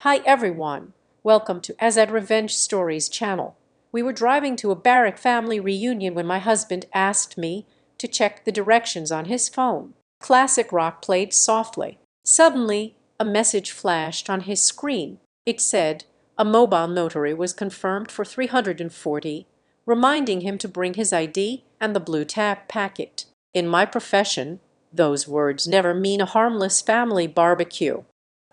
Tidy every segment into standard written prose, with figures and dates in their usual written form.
Hi everyone, welcome to Azad Revenge Stories channel. We were driving to a Barrack family reunion when my husband asked me to check the directions on his phone. Classic rock played softly. Suddenly, a message flashed on his screen. It said a mobile notary was confirmed for 340, reminding him to bring his ID and the blue tab packet. In my profession, those words never mean a harmless family barbecue.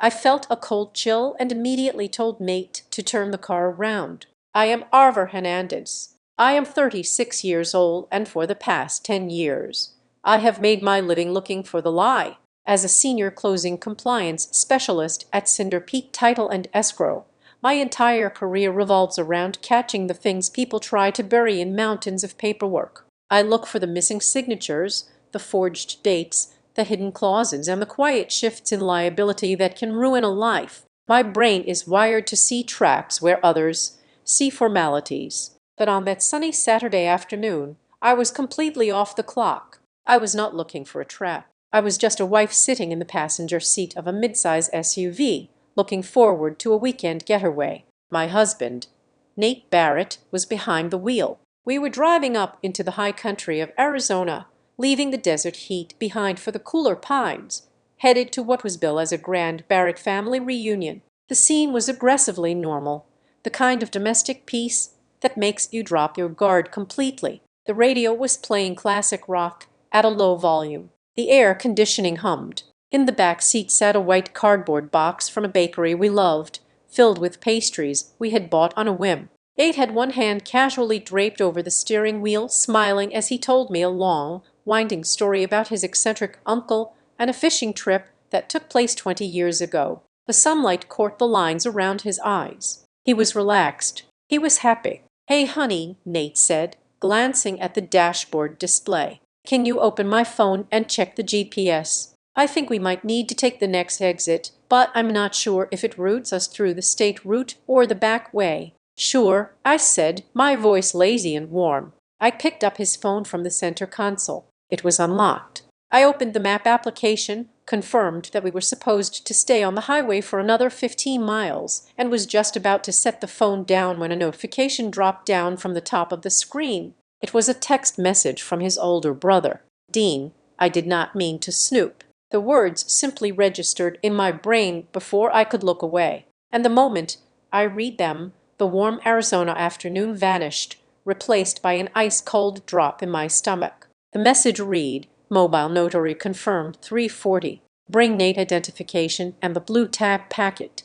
I felt a cold chill and immediately told Nate to turn the car around. I am Arver Hernandez. I am 36 years old, and for the past 10 years, I have made my living looking for the lie. As a senior closing compliance specialist at Cinder Peak Title and Escrow, my entire career revolves around catching the things people try to bury in mountains of paperwork. I look for the missing signatures, the forged dates, the hidden clauses, and the quiet shifts in liability that can ruin a life. My brain is wired to see traps where others see formalities. But on that sunny Saturday afternoon, I was completely off the clock. I was not looking for a trap. I was just a wife sitting in the passenger seat of a midsize SUV, looking forward to a weekend getaway. My husband, Nate Barrett, was behind the wheel. We were driving up into the high country of Arizona, leaving the desert heat behind for the cooler pines, headed to what was billed as a grand Barrack family reunion. The scene was aggressively normal, the kind of domestic peace that makes you drop your guard completely. The radio was playing classic rock at a low volume. The air conditioning hummed. In the back seat sat a white cardboard box from a bakery we loved, filled with pastries we had bought on a whim. Nate had one hand casually draped over the steering wheel, smiling as he told me a long, winding story about his eccentric uncle and a fishing trip that took place 20 years ago. The sunlight caught the lines around his eyes. He was relaxed. He was happy. "Hey, honey," Nate said, glancing at the dashboard display. "Can you open my phone and check the GPS? I think we might need to take the next exit, but I'm not sure if it routes us through the state route or the back way." "Sure," I said, my voice lazy and warm. I picked up his phone from the center console. It was unlocked. I opened the map application, confirmed that we were supposed to stay on the highway for another 15 miles, and was just about to set the phone down when a notification dropped down from the top of the screen. It was a text message from his older brother. "Dean, I did not mean to snoop." The words simply registered in my brain before I could look away, and the moment I read them, the warm Arizona afternoon vanished, replaced by an ice-cold drop in my stomach. The message read, "Mobile notary confirmed 340. Bring Nate identification and the blue tab packet.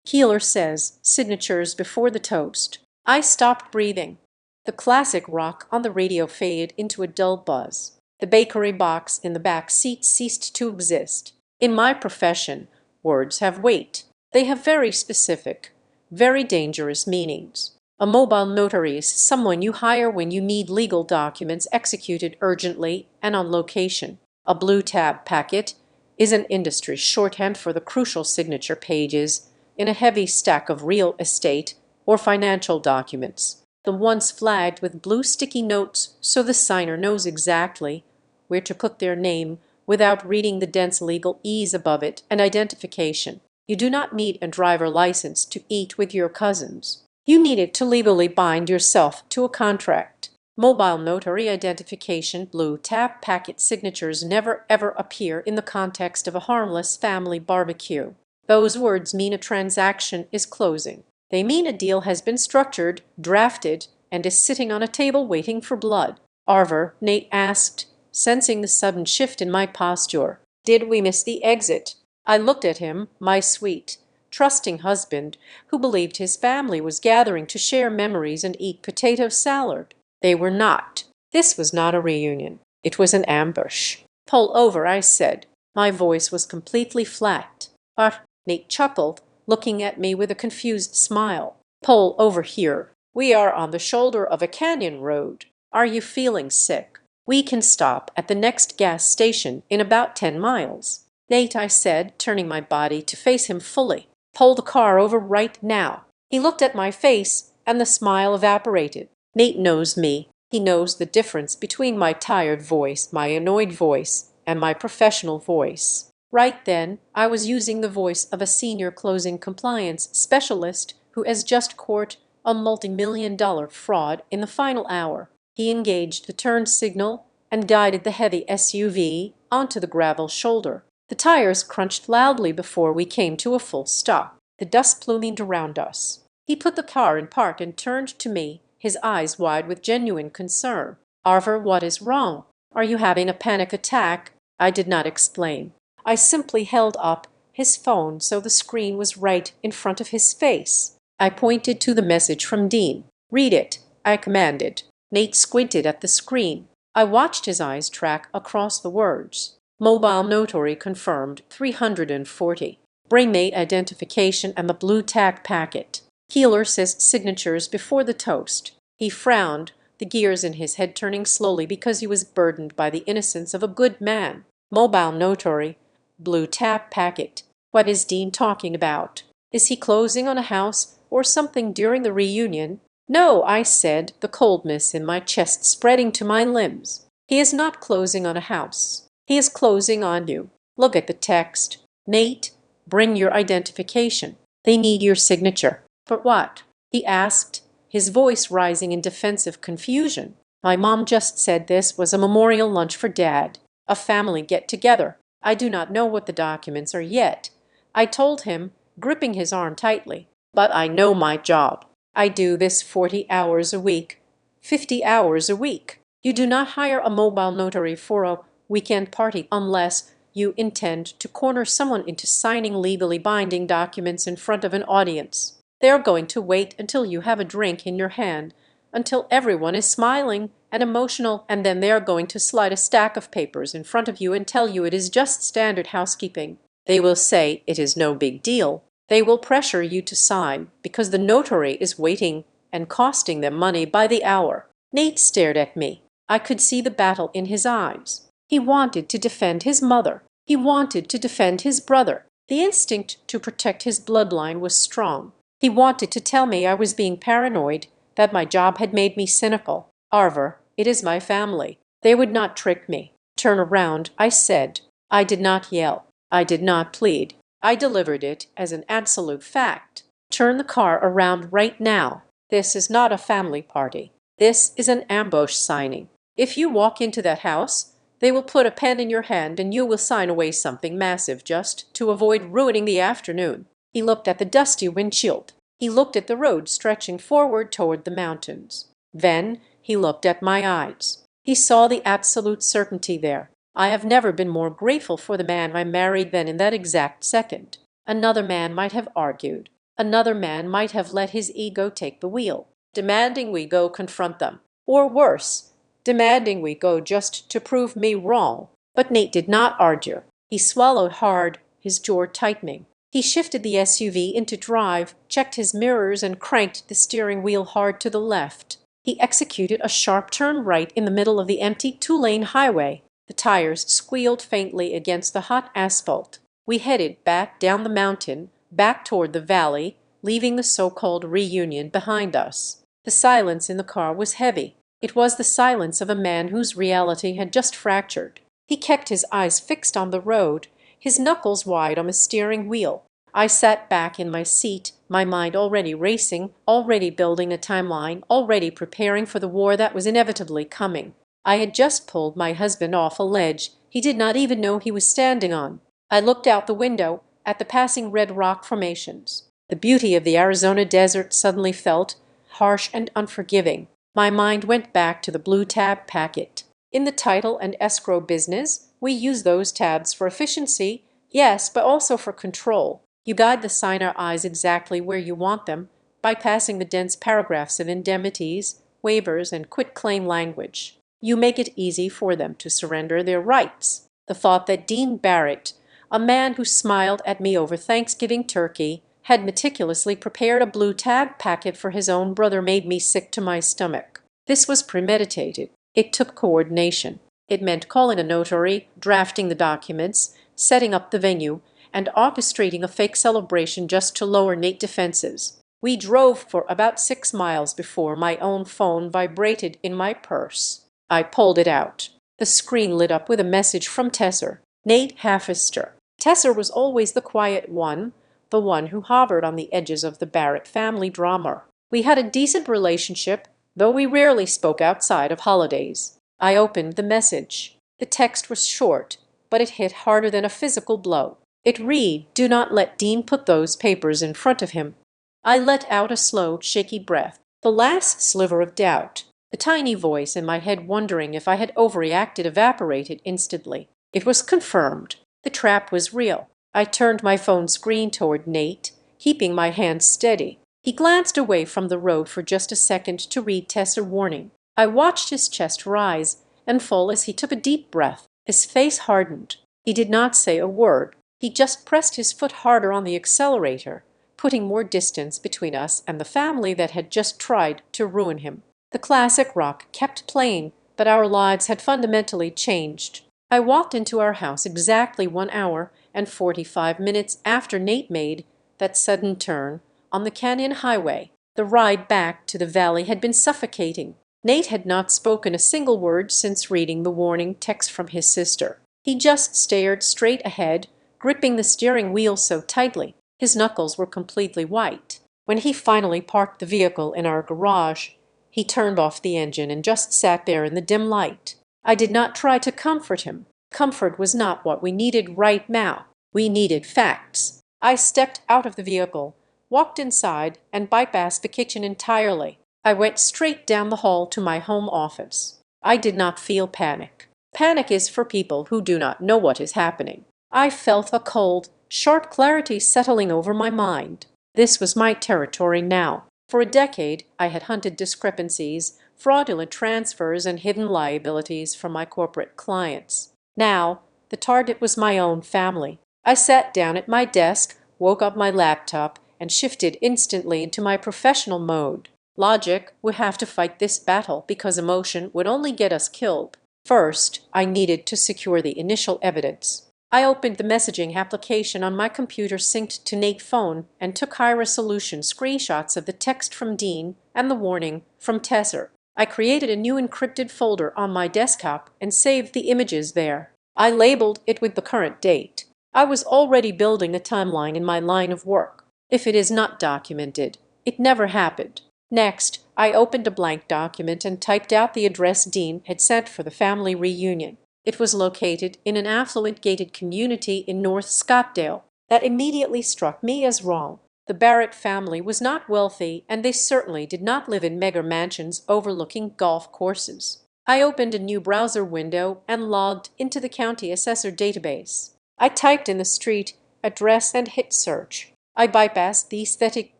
Keeler says signatures before the toast." I stopped breathing. The classic rock on the radio faded into a dull buzz. The bakery box in the back seat ceased to exist. In my profession, words have weight. They have very specific, very dangerous meanings. A mobile notary is someone you hire when you need legal documents executed urgently and on location. A blue tab packet is an industry shorthand for the crucial signature pages in a heavy stack of real estate or financial documents. The ones flagged with blue sticky notes so the signer knows exactly where to put their name without reading the dense legal E's above it, and identification. You do not need a driver license to eat with your cousins. You need it to legally bind yourself to a contract. Mobile notary identification blue tab packet signatures never ever appear in the context of a harmless family barbecue. Those words mean a transaction is closing. They mean a deal has been structured, drafted, and is sitting on a table waiting for blood. "Arver," Nate asked, sensing the sudden shift in my posture. "Did we miss the exit?" I looked at him, my sweet, trusting husband, who believed his family was gathering to share memories and eat potato salad. They were not. This was not a reunion. It was an ambush. "Pull over," I said. My voice was completely flat. "But," Nate chuckled, looking at me with a confused smile. "Pull over here. We are on the shoulder of a canyon road. Are you feeling sick? We can stop at the next gas station in about 10 miles. "Nate," I said, turning my body to face him fully, "pull the car over right now." He looked at my face, and the smile evaporated. Nate knows me. He knows the difference between my tired voice, my annoyed voice, and my professional voice. Right then, I was using the voice of a senior closing compliance specialist who has just caught a multi-million-dollar fraud in the final hour. He engaged the turn signal and guided the heavy SUV onto the gravel shoulder. The tires crunched loudly before we came to a full stop. The dust plumed around us. He put the car in park and turned to me, his eyes wide with genuine concern. "Arthur, what is wrong? Are you having a panic attack?" I did not explain. I simply held up his phone so the screen was right in front of his face. I pointed to the message from Dean. "Read it," I commanded. Nate squinted at the screen. I watched his eyes track across the words. Mobile notary confirmed 340. Brainmate identification and the blue tag packet. Keeler says signatures before the toast. He frowned, the gears in his head turning slowly because he was burdened by the innocence of a good man. Mobile notary. Blue tag packet. What is Dean talking about? Is he closing on a house or something during the reunion? "No," I said, the coldness in my chest spreading to my limbs. "He is not closing on a house. He is closing on you. Look at the text. Nate, bring your identification. They need your signature." "For what?" he asked, his voice rising in defensive confusion. "My mom just said this was a memorial lunch for Dad, a family get-together. I do not know what the documents are yet," I told him, gripping his arm tightly. "But I know my job. I do this 40 hours a week, 50 hours a week. You do not hire a mobile notary for a weekend party unless you intend to corner someone into signing legally binding documents in front of an audience. They are going to wait until you have a drink in your hand, until everyone is smiling and emotional, and then they are going to slide a stack of papers in front of you and tell you it is just standard housekeeping. They will say it is no big deal. They will pressure you to sign because the notary is waiting and costing them money by the hour." Nate stared at me. I could see the battle in his eyes. He wanted to defend his mother. He wanted to defend his brother. The instinct to protect his bloodline was strong. He wanted to tell me I was being paranoid, that my job had made me cynical. "Arthur, it is my family. They would not trick me." "Turn around," I said. I did not yell. I did not plead. I delivered it as an absolute fact. "Turn the car around right now. This is not a family party. This is an ambush signing. If you walk into that house, they will put a pen in your hand and you will sign away something massive just to avoid ruining the afternoon." He looked at the dusty windshield. He looked at the road stretching forward toward the mountains. Then he looked at my eyes. He saw the absolute certainty there. I have never been more grateful for the man I married than in that exact second. Another man might have argued. Another man might have let his ego take the wheel, demanding we go confront them. Or worse, demanding we go just to prove me wrong. But Nate did not argue. He swallowed hard, his jaw tightening. He shifted the SUV into drive, checked his mirrors, and cranked the steering wheel hard to the left. He executed a sharp turn right in the middle of the empty two-lane highway. The tires squealed faintly against the hot asphalt. We headed back down the mountain, back toward the valley, leaving the so-called reunion behind us. The silence in the car was heavy. It was the silence of a man whose reality had just fractured. He kept his eyes fixed on the road, his knuckles wide on the steering wheel. I sat back in my seat, my mind already racing, already building a timeline, already preparing for the war that was inevitably coming. I had just pulled my husband off a ledge he did not even know he was standing on. I looked out the window at the passing red rock formations. The beauty of the Arizona desert suddenly felt harsh and unforgiving. My mind went back to the blue tab packet. In the title and escrow business, we use those tabs for efficiency, yes, but also for control. You guide the signer eyes exactly where you want them, bypassing the dense paragraphs of indemnities, waivers, and quitclaim language. You make it easy for them to surrender their rights. The thought that Dean Barrett, a man who smiled at me over Thanksgiving turkey, had meticulously prepared a blue tag packet for his own brother made me sick to my stomach. This was premeditated. It took coordination. It meant calling a notary, drafting the documents, setting up the venue, and orchestrating a fake celebration just to lower Nate defenses. We drove for about 6 miles before my own phone vibrated in my purse. I pulled it out. The screen lit up with a message from Tesser. "Nate Haffister. Tessa was always the quiet one, the one who hovered on the edges of the Barrett family drama. We had a decent relationship, though we rarely spoke outside of holidays. I opened the message. The text was short, but it hit harder than a physical blow. It read, "Do not let Dean put those papers in front of him." I let out a slow, shaky breath, the last sliver of doubt. The tiny voice in my head wondering if I had overreacted evaporated instantly. It was confirmed. The trap was real. I turned my phone screen toward Nate, keeping my hand steady. He glanced away from the road for just a second to read Tessa's warning. I watched his chest rise and fall as he took a deep breath. His face hardened. He did not say a word. He just pressed his foot harder on the accelerator, putting more distance between us and the family that had just tried to ruin him. The classic rock kept playing, but our lives had fundamentally changed. I walked into our house exactly 1 hour and 45 minutes after Nate made that sudden turn on the canyon highway. The ride back to the valley had been suffocating. Nate had not spoken a single word since reading the warning text from his sister. He just stared straight ahead, gripping the steering wheel so tightly his knuckles were completely white. When he finally parked the vehicle in our garage, he turned off the engine and just sat there in the dim light. I did not try to comfort him. Comfort was not what we needed right now. We needed facts. I stepped out of the vehicle, walked inside, and bypassed the kitchen entirely. I went straight down the hall to my home office. I did not feel panic. Panic is for people who do not know what is happening. I felt a cold, sharp clarity settling over my mind. This was my territory now. For a decade, I had hunted discrepancies, fraudulent transfers, and hidden liabilities from my corporate clients. Now, the target was my own family. I sat down at my desk, woke up my laptop, and shifted instantly into my professional mode. Logic would have to fight this battle because emotion would only get us killed. First, I needed to secure the initial evidence. I opened the messaging application on my computer synced to Nate's phone and took high-resolution screenshots of the text from Dean and the warning from Tessa. I created a new encrypted folder on my desktop and saved the images there. I labeled it with the current date. I was already building a timeline in my line of work. If it is not documented, it never happened. Next, I opened a blank document and typed out the address Dean had sent for the family reunion. It was located in an affluent gated community in North Scottsdale. That immediately struck me as wrong. The Barrett family was not wealthy, and they certainly did not live in mega mansions overlooking golf courses. I opened a new browser window and logged into the county assessor database. I typed in the street, address, and hit search. I bypassed the aesthetic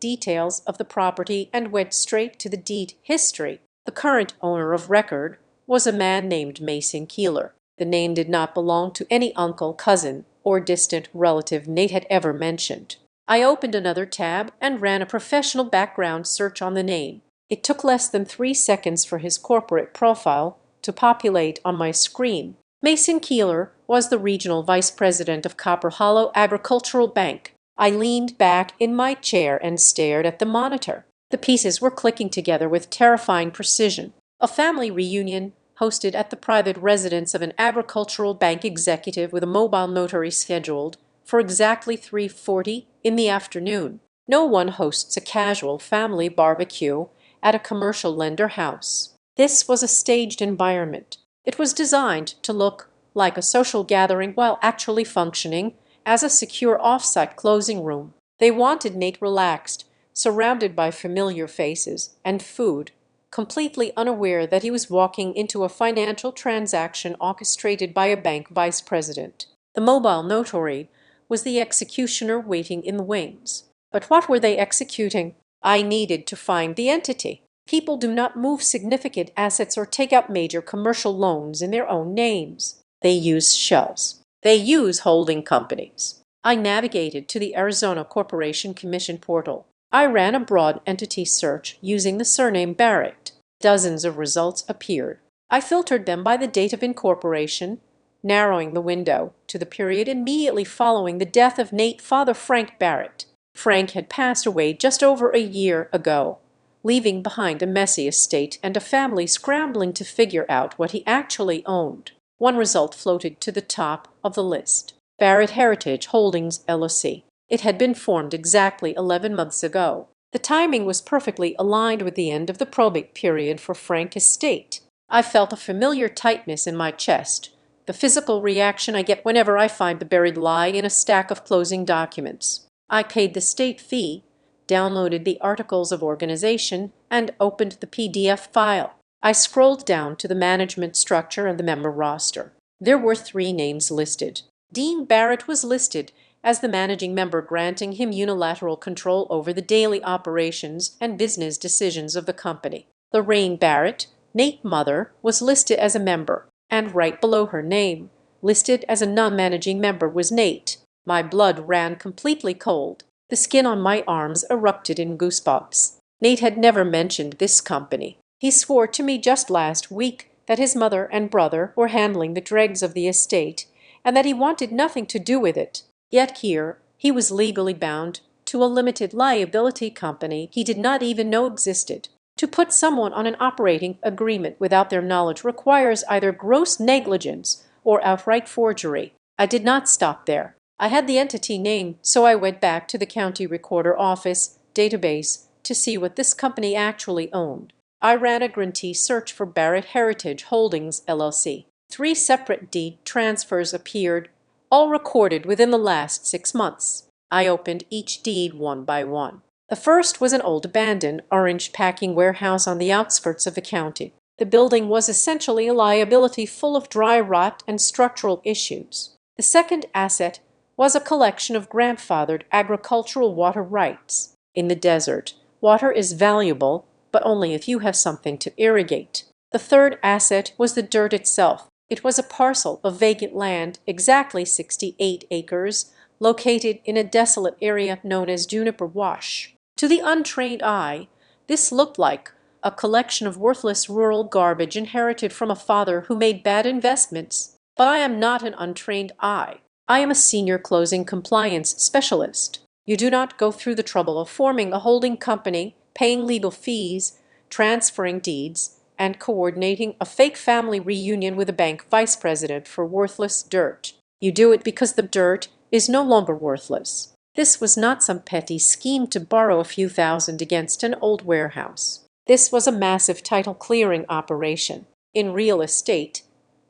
details of the property and went straight to the deed history. The current owner of record was a man named Mason Keeler. The name did not belong to any uncle, cousin, or distant relative Nate had ever mentioned. I opened another tab and ran a professional background search on the name. It took less than 3 seconds for his corporate profile to populate on my screen. Mason Keeler was the regional vice president of Copper Hollow Agricultural Bank. I leaned back in my chair and stared at the monitor. The pieces were clicking together with terrifying precision. A family reunion hosted at the private residence of an agricultural bank executive with a mobile notary scheduled for exactly 3:40 in the afternoon. No one hosts a casual family barbecue at a commercial lender house. This was a staged environment. It was designed to look like a social gathering while actually functioning as a secure off-site closing room. They wanted Nate relaxed, surrounded by familiar faces and food, completely unaware that he was walking into a financial transaction orchestrated by a bank vice president. The mobile notary was the executioner waiting in the wings. But what were they executing? I needed to find the entity. People do not move significant assets or take out major commercial loans in their own names. They use shells. They use holding companies. I navigated to the Arizona Corporation Commission portal. I ran a broad entity search using the surname Barrett. Dozens of results appeared. I filtered them by the date of incorporation, narrowing the window to the period immediately following the death of Nate's father, Frank Barrett. Frank had passed away just over a year ago, leaving behind a messy estate and a family scrambling to figure out what he actually owned. One result floated to the top of the list. Barrett Heritage Holdings, LLC. It had been formed exactly 11 months ago. The timing was perfectly aligned with the end of the probate period for Frank Estate. I felt a familiar tightness in my chest, the physical reaction I get whenever I find the buried lie in a stack of closing documents. I paid the state fee, downloaded the articles of organization, and opened the PDF file. I scrolled down to the management structure and the member roster. There were 3 names listed. Dean Barrett was listed as the managing member, granting him unilateral control over the daily operations and business decisions of the company. Lorraine Barrett, Nate Mother, was listed as a member, and right below her name, listed as a non-managing member, was Nate. My blood ran completely cold. The skin on my arms erupted in goosebumps. Nate had never mentioned this company. He swore to me just last week that his mother and brother were handling the dregs of the estate and that he wanted nothing to do with it. Yet here he was legally bound to a limited liability company he did not even know existed. To put someone on an operating agreement without their knowledge requires either gross negligence or outright forgery. I did not stop there. I had the entity name, so I went back to the county recorder office database to see what this company actually owned. I ran a grantee search for Barrett Heritage Holdings, LLC. 3 separate deed transfers appeared, all recorded within the last 6 months. I opened each deed one by one. The first was an old abandoned orange packing warehouse on the outskirts of the county. The building was essentially a liability full of dry rot and structural issues. The second asset was a collection of grandfathered agricultural water rights. In the desert, water is valuable, but only if you have something to irrigate. The third asset was the dirt itself. It was a parcel of vacant land, exactly 68 acres, located in a desolate area known as Juniper Wash. To the untrained eye, this looked like a collection of worthless rural garbage inherited from a father who made bad investments. But I am not an untrained eye. I am a senior closing compliance specialist. You do not go through the trouble of forming a holding company, paying legal fees, transferring deeds, and coordinating a fake family reunion with a bank vice president for worthless dirt. You do it because the dirt is no longer worthless. This was not some petty scheme to borrow a few thousand against an old warehouse. This was a massive title clearing operation. In real estate,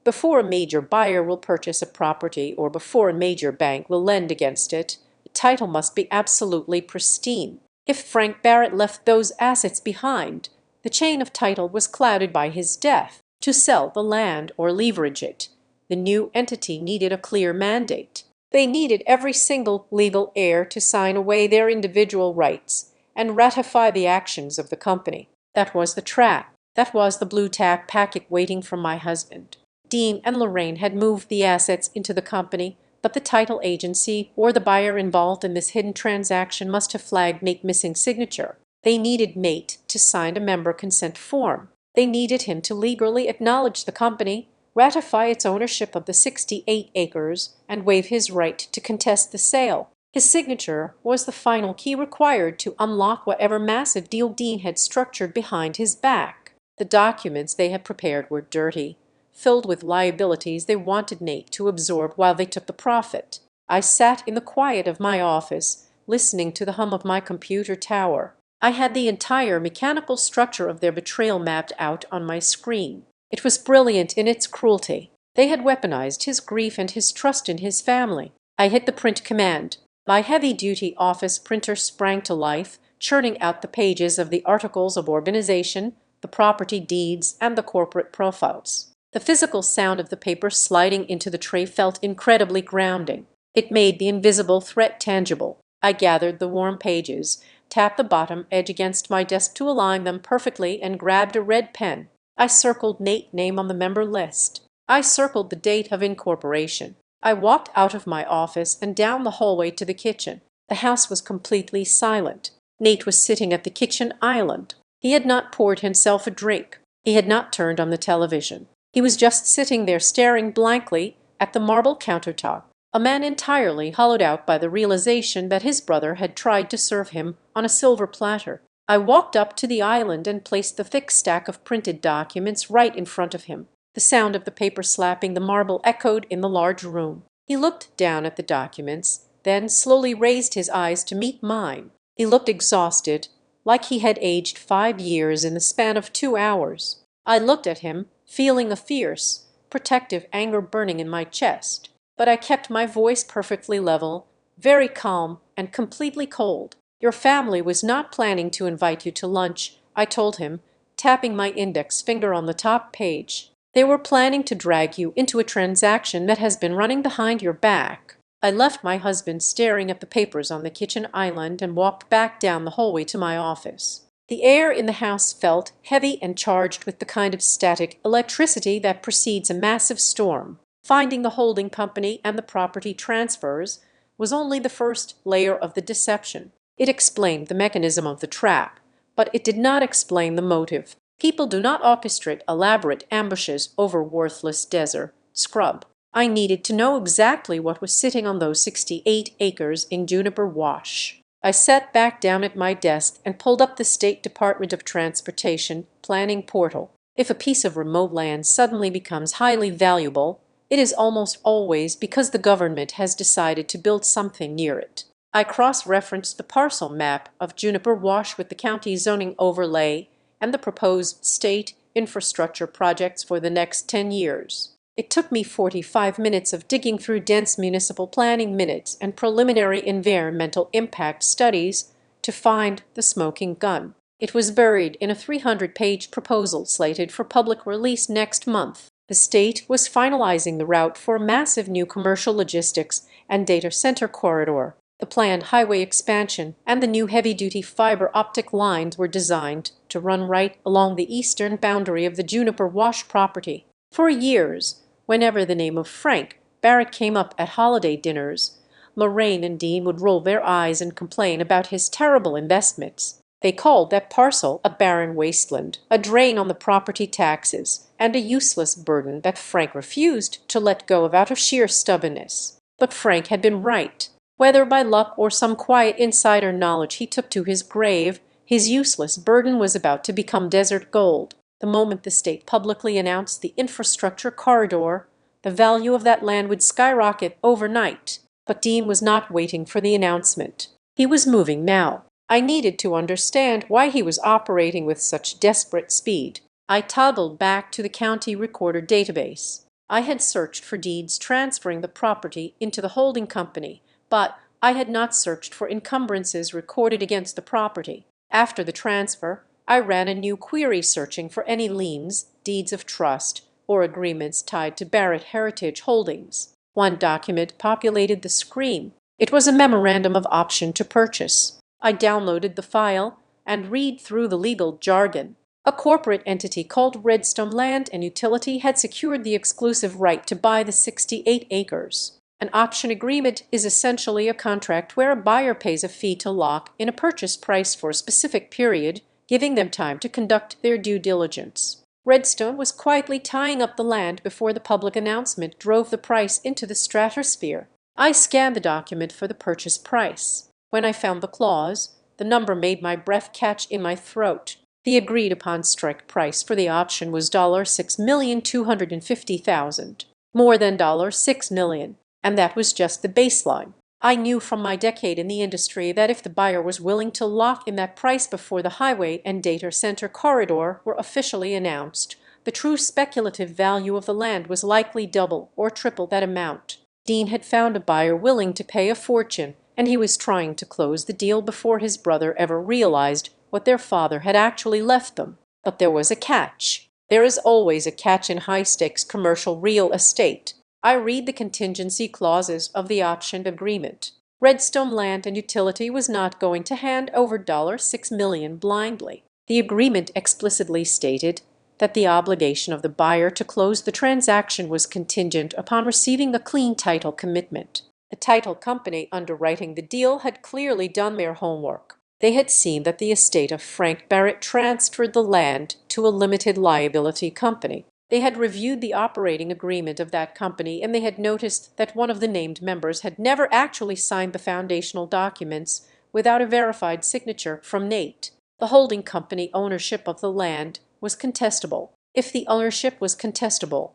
before a major buyer will purchase a property or before a major bank will lend against it, the title must be absolutely pristine. If Frank Barrett left those assets behind, the chain of title was clouded by his death. To sell the land or leverage it, the new entity needed a clear mandate. They needed every single legal heir to sign away their individual rights and ratify the actions of the company. That was the trap. That was the blue tack packet waiting for my husband. Dean and Lorraine had moved the assets into the company, but the title agency or the buyer involved in this hidden transaction must have flagged Nate's missing signature. They needed Nate to sign a member consent form. They needed him to legally acknowledge the company, ratify its ownership of the 68 acres, and waive his right to contest the sale. His signature was the final key required to unlock whatever massive deal Dean had structured behind his back. The documents they had prepared were dirty, filled with liabilities they wanted Nate to absorb while they took the profit. I sat in the quiet of my office, listening to the hum of my computer tower. I had the entire mechanical structure of their betrayal mapped out on my screen. It was brilliant in its cruelty. They had weaponized his grief and his trust in his family. I hit the print command. My heavy-duty office printer sprang to life, churning out the pages of the articles of organization, the property deeds, and the corporate profiles. The physical sound of the paper sliding into the tray felt incredibly grounding. It made the invisible threat tangible. I gathered the warm pages, tapped the bottom edge against my desk to align them perfectly, and grabbed a red pen. I circled Nate's name on the member list. I circled the date of incorporation. I walked out of my office and down the hallway to the kitchen. The house was completely silent. Nate was sitting at the kitchen island. He had not poured himself a drink. He had not turned on the television. He was just sitting there staring blankly at the marble countertop, a man entirely hollowed out by the realization that his brother had tried to serve him on a silver platter. I walked up to the island and placed the thick stack of printed documents right in front of him. The sound of the paper slapping the marble echoed in the large room. He looked down at the documents, then slowly raised his eyes to meet mine. He looked exhausted, like he had aged 5 years in the span of 2 hours. I looked at him, feeling a fierce, protective anger burning in my chest. But I kept my voice perfectly level, very calm, and completely cold. "Your family was not planning to invite you to lunch," I told him, tapping my index finger on the top page. "They were planning to drag you into a transaction that has been running behind your back." I left my husband staring at the papers on the kitchen island and walked back down the hallway to my office. The air in the house felt heavy and charged with the kind of static electricity that precedes a massive storm. Finding the holding company and the property transfers was only the first layer of the deception. It explained the mechanism of the trap, but it did not explain the motive. People do not orchestrate elaborate ambushes over worthless desert scrub. I needed to know exactly what was sitting on those 68 acres in Juniper Wash. I sat back down at my desk and pulled up the State Department of Transportation planning portal. If a piece of remote land suddenly becomes highly valuable, it is almost always because the government has decided to build something near it. I cross-referenced the parcel map of Juniper Wash with the county zoning overlay and the proposed state infrastructure projects for the next 10 years. It took me 45 minutes of digging through dense municipal planning minutes and preliminary environmental impact studies to find the smoking gun. It was buried in a 300-page proposal slated for public release next month. The state was finalizing the route for a massive new commercial logistics and data center corridor. The planned highway expansion and the new heavy-duty fiber optic lines were designed to run right along the eastern boundary of the Juniper Wash property. For years, whenever the name of Frank Barrett came up at holiday dinners, Lorraine and Dean would roll their eyes and complain about his terrible investments. They called that parcel a barren wasteland, a drain on the property taxes, and a useless burden that Frank refused to let go of out of sheer stubbornness. But Frank had been right. Whether by luck or some quiet insider knowledge he took to his grave, his useless burden was about to become desert gold. The moment the state publicly announced the infrastructure corridor, the value of that land would skyrocket overnight. But Dean was not waiting for the announcement. He was moving now. I needed to understand why he was operating with such desperate speed. I toddled back to the county recorder database. I had searched for deeds transferring the property into the holding company, but I had not searched for encumbrances recorded against the property. After the transfer, I ran a new query searching for any liens, deeds of trust, or agreements tied to Barrett Heritage Holdings. One document populated the screen. It was a memorandum of option to purchase. I downloaded the file and read through the legal jargon. A corporate entity called Redstone Land and Utility had secured the exclusive right to buy the 68 acres. An option agreement is essentially a contract where a buyer pays a fee to lock in a purchase price for a specific period, giving them time to conduct their due diligence. Redstone was quietly tying up the land before the public announcement drove the price into the stratosphere. I scanned the document for the purchase price. When I found the clause, the number made my breath catch in my throat. The agreed-upon strike price for the option was $6,250,000, more than $6 million, and that was just the baseline. I knew from my decade in the industry that if the buyer was willing to lock in that price before the highway and data center corridor were officially announced, the true speculative value of the land was likely double or triple that amount. Dean had found a buyer willing to pay a fortune, and he was trying to close the deal before his brother ever realized what their father had actually left them. But there was a catch. There is always a catch in high-stakes commercial real estate. I read the contingency clauses of the option agreement. Redstone Land and Utility was not going to hand over $6 million blindly. The agreement explicitly stated that the obligation of the buyer to close the transaction was contingent upon receiving a clean title commitment. The title company underwriting the deal had clearly done their homework. They had seen that the estate of Frank Barrett transferred the land to a limited liability company. They had reviewed the operating agreement of that company, and they had noticed that one of the named members had never actually signed the foundational documents without a verified signature from Nate. The holding company ownership of the land was contestable. If the ownership was contestable,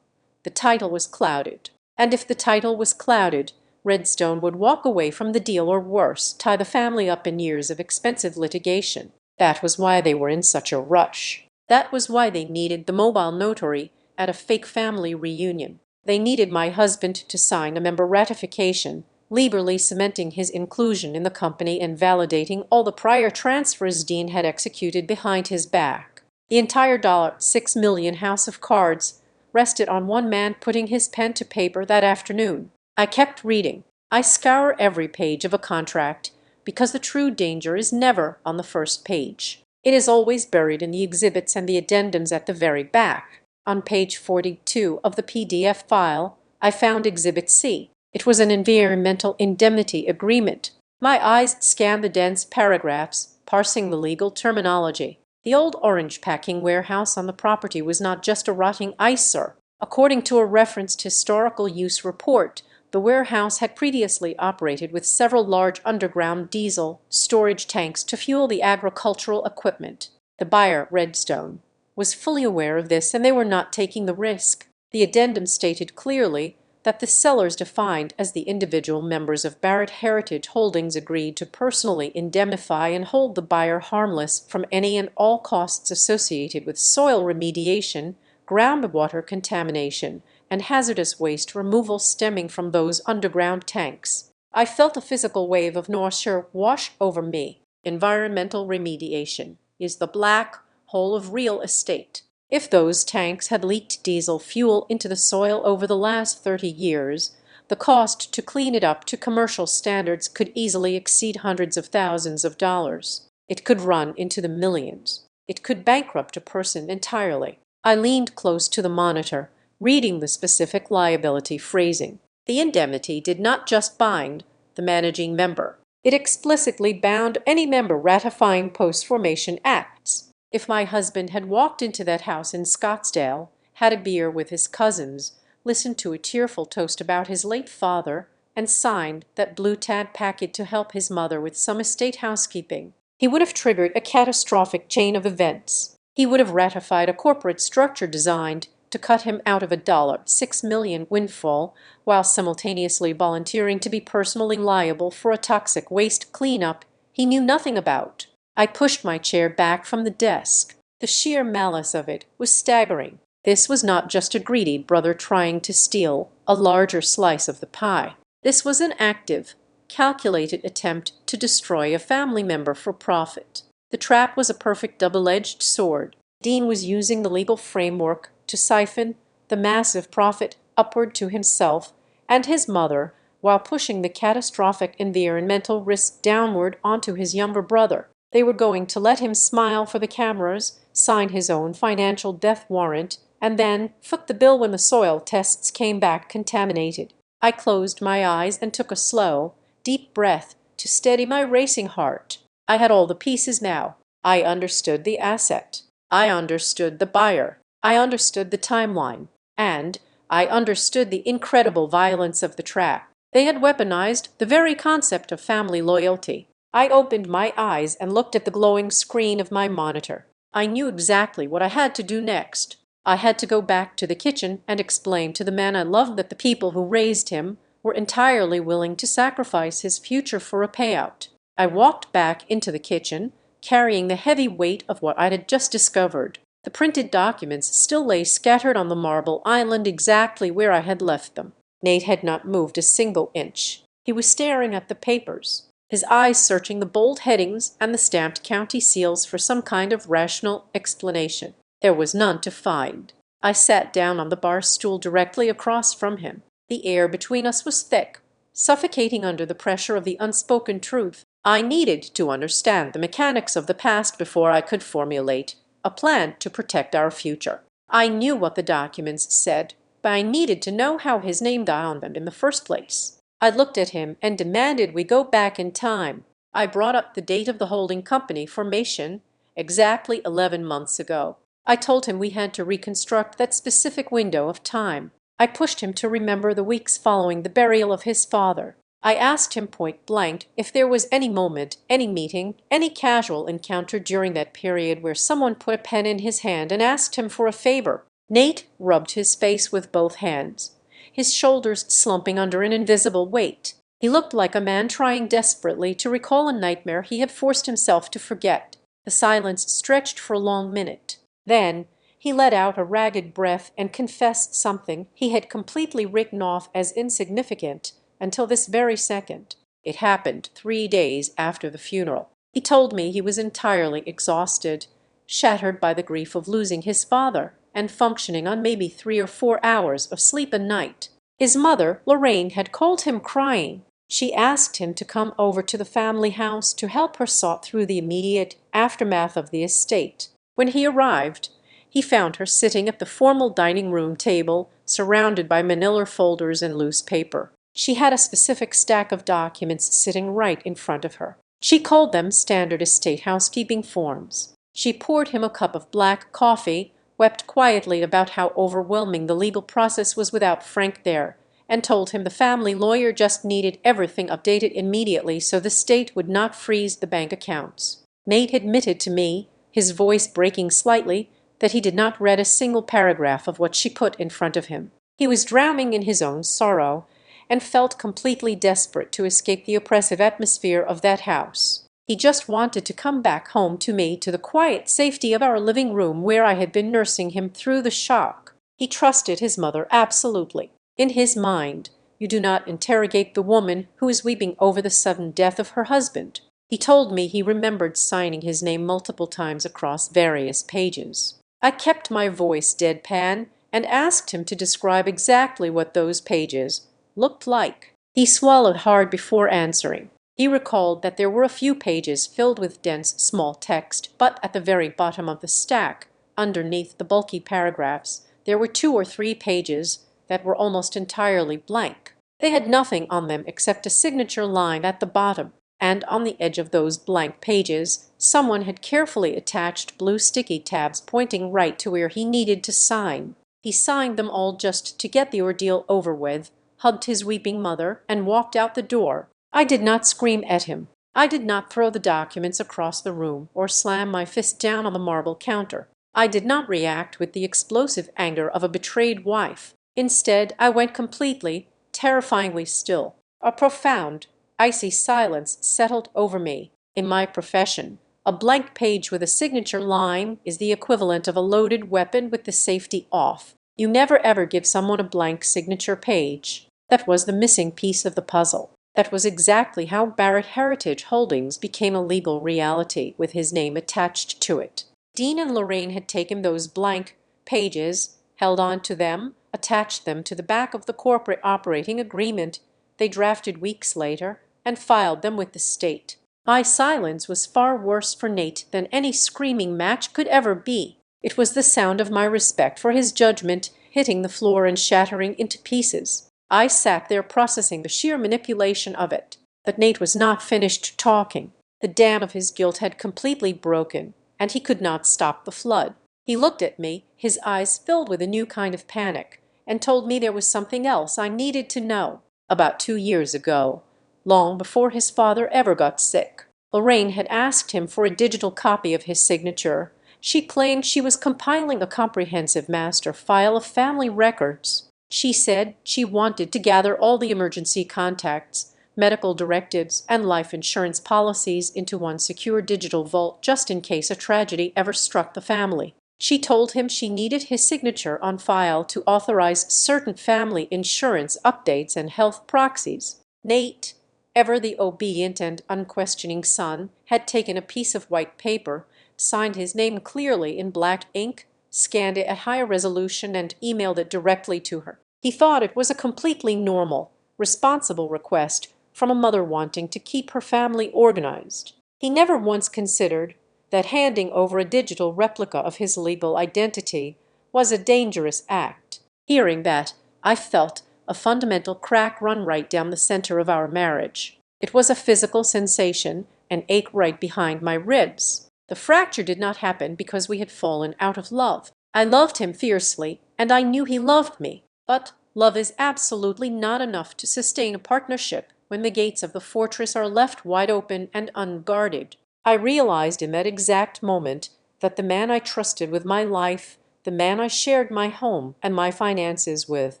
the title was clouded. And if the title was clouded, Redstone would walk away from the deal or worse, tie the family up in years of expensive litigation. That was why they were in such a rush. That was why they needed the mobile notary at a fake family reunion. They needed my husband to sign a member ratification, legally cementing his inclusion in the company and validating all the prior transfers Dean had executed behind his back. The entire $6 million house of cards rested on one man putting his pen to paper that afternoon. I kept reading. I scour every page of a contract because the true danger is never on the first page. It is always buried in the exhibits and the addendums at the very back. On page 42 of the PDF file, I found Exhibit C. It was an environmental indemnity agreement. My eyes scanned the dense paragraphs, parsing the legal terminology. The old orange packing warehouse on the property was not just a rotting eyesore. According to a referenced historical use report, the warehouse had previously operated with several large underground diesel storage tanks to fuel the agricultural equipment. The buyer, Redstone, was fully aware of this, and they were not taking the risk. The addendum stated clearly that the sellers defined as the individual members of Barrett Heritage Holdings agreed to personally indemnify and hold the buyer harmless from any and all costs associated with soil remediation, groundwater contamination, and hazardous waste removal stemming from those underground tanks. I felt a physical wave of nausea wash over me. Environmental remediation is the black hole of real estate. If those tanks had leaked diesel fuel into the soil over the last 30 years, the cost to clean it up to commercial standards could easily exceed hundreds of thousands of dollars. It could run into the millions. It could bankrupt a person entirely. I leaned close to the monitor, reading the specific liability phrasing. The indemnity did not just bind the managing member. It explicitly bound any member ratifying post-formation acts. If my husband had walked into that house in Scottsdale, had a beer with his cousins, listened to a tearful toast about his late father, and signed that blue tad packet to help his mother with some estate housekeeping, he would have triggered a catastrophic chain of events. He would have ratified a corporate structure designed to cut him out of a $6 million windfall while simultaneously volunteering to be personally liable for a toxic waste cleanup he knew nothing about. I pushed my chair back from the desk. The sheer malice of it was staggering. This was not just a greedy brother trying to steal a larger slice of the pie. This was an active, calculated attempt to destroy a family member for profit. The trap was a perfect double-edged sword. Dean was using the legal framework to siphon the massive profit upward to himself and his mother while pushing the catastrophic environmental risk downward onto his younger brother. They were going to let him smile for the cameras, sign his own financial death warrant, and then foot the bill when the soil tests came back contaminated. I closed my eyes and took a slow, deep breath to steady my racing heart. I had all the pieces now. I understood the asset. I understood the buyer. I understood the timeline. And I understood the incredible violence of the trap. They had weaponized the very concept of family loyalty. I opened my eyes and looked at the glowing screen of my monitor. I knew exactly what I had to do next. I had to go back to the kitchen and explain to the man I loved that the people who raised him were entirely willing to sacrifice his future for a payout. I walked back into the kitchen, carrying the heavy weight of what I had just discovered. The printed documents still lay scattered on the marble island exactly where I had left them. Nate had not moved a single inch. He was staring at the papers, his eyes searching the bold headings and the stamped county seals for some kind of rational explanation. There was none to find. I sat down on the bar stool directly across from him. The air between us was thick, suffocating under the pressure of the unspoken truth. I needed to understand the mechanics of the past before I could formulate a plan to protect our future. I knew what the documents said, but I needed to know how his name got on them in the first place. I looked at him and demanded we go back in time. I brought up the date of the holding company formation, exactly 11 months ago. I told him we had to reconstruct that specific window of time. I pushed him to remember the weeks following the burial of his father. I asked him point blank if there was any moment, any meeting, any casual encounter during that period where someone put a pen in his hand and asked him for a favor. Nate rubbed his face with both hands. his shoulders slumping under an invisible weight. He looked like a man trying desperately to recall a nightmare he had forced himself to forget. The silence stretched for a long minute. Then he let out a ragged breath and confessed something he had completely written off as insignificant until this very second. It happened 3 days after the funeral. He told me he was entirely exhausted, shattered by the grief of losing his father, and functioning on maybe 3 or 4 hours of sleep a night. His mother, Lorraine, had called him crying. She asked him to come over to the family house to help her sort through the immediate aftermath of the estate. When he arrived, he found her sitting at the formal dining room table, surrounded by manila folders and loose paper. She had a specific stack of documents sitting right in front of her. She called them standard estate housekeeping forms. She poured him a cup of black coffee, wept quietly about how overwhelming the legal process was without Frank there, and told him the family lawyer just needed everything updated immediately so the state would not freeze the bank accounts. Nate admitted to me, his voice breaking slightly, that he did not read a single paragraph of what she put in front of him. He was drowning in his own sorrow, and felt completely desperate to escape the oppressive atmosphere of that house. He just wanted to come back home to me, to the quiet safety of our living room where I had been nursing him through the shock. He trusted his mother absolutely. In his mind, you do not interrogate the woman who is weeping over the sudden death of her husband. He told me he remembered signing his name multiple times across various pages. I kept my voice deadpan and asked him to describe exactly what those pages looked like. He swallowed hard before answering. He recalled that there were a few pages filled with dense small text, but at the very bottom of the stack, underneath the bulky paragraphs, there were 2 or 3 pages that were almost entirely blank. They had nothing on them except a signature line at the bottom, and on the edge of those blank pages someone had carefully attached blue sticky tabs pointing right to where he needed to sign. He signed them all just to get the ordeal over with, hugged his weeping mother, and walked out the door. I did not scream at him. I did not throw the documents across the room or slam my fist down on the marble counter. I did not react with the explosive anger of a betrayed wife. Instead, I went completely, terrifyingly still. A profound, icy silence settled over me. In my profession, a blank page with a signature line is the equivalent of a loaded weapon with the safety off. You never ever give someone a blank signature page. That was the missing piece of the puzzle. That was exactly how Barrett Heritage Holdings became a legal reality, with his name attached to it. Dean and Lorraine had taken those blank pages, held on to them, attached them to the back of the corporate operating agreement they drafted weeks later, and filed them with the state. My silence was far worse for Nate than any screaming match could ever be. It was the sound of my respect for his judgment hitting the floor and shattering into pieces. I sat there processing the sheer manipulation of it. But Nate was not finished talking. The dam of his guilt had completely broken, and he could not stop the flood. He looked at me, his eyes filled with a new kind of panic, and told me there was something else I needed to know. About 2 years ago, long before his father ever got sick, Lorraine had asked him for a digital copy of his signature. She claimed she was compiling a comprehensive master file of family records. She said she wanted to gather all the emergency contacts, medical directives, and life insurance policies into one secure digital vault just in case a tragedy ever struck the family. She told him she needed his signature on file to authorize certain family insurance updates and health proxies. Nate, ever the obedient and unquestioning son, had taken a piece of white paper, signed his name clearly in black ink, scanned it at higher resolution, and emailed it directly to her. He thought it was a completely normal, responsible request from a mother wanting to keep her family organized. He never once considered that handing over a digital replica of his legal identity was a dangerous act. Hearing that, I felt a fundamental crack run right down the center of our marriage. It was a physical sensation, an ache right behind my ribs. The fracture did not happen because we had fallen out of love. I loved him fiercely, and I knew he loved me. But love is absolutely not enough to sustain a partnership when the gates of the fortress are left wide open and unguarded. I realized in that exact moment that the man I trusted with my life, the man I shared my home and my finances with,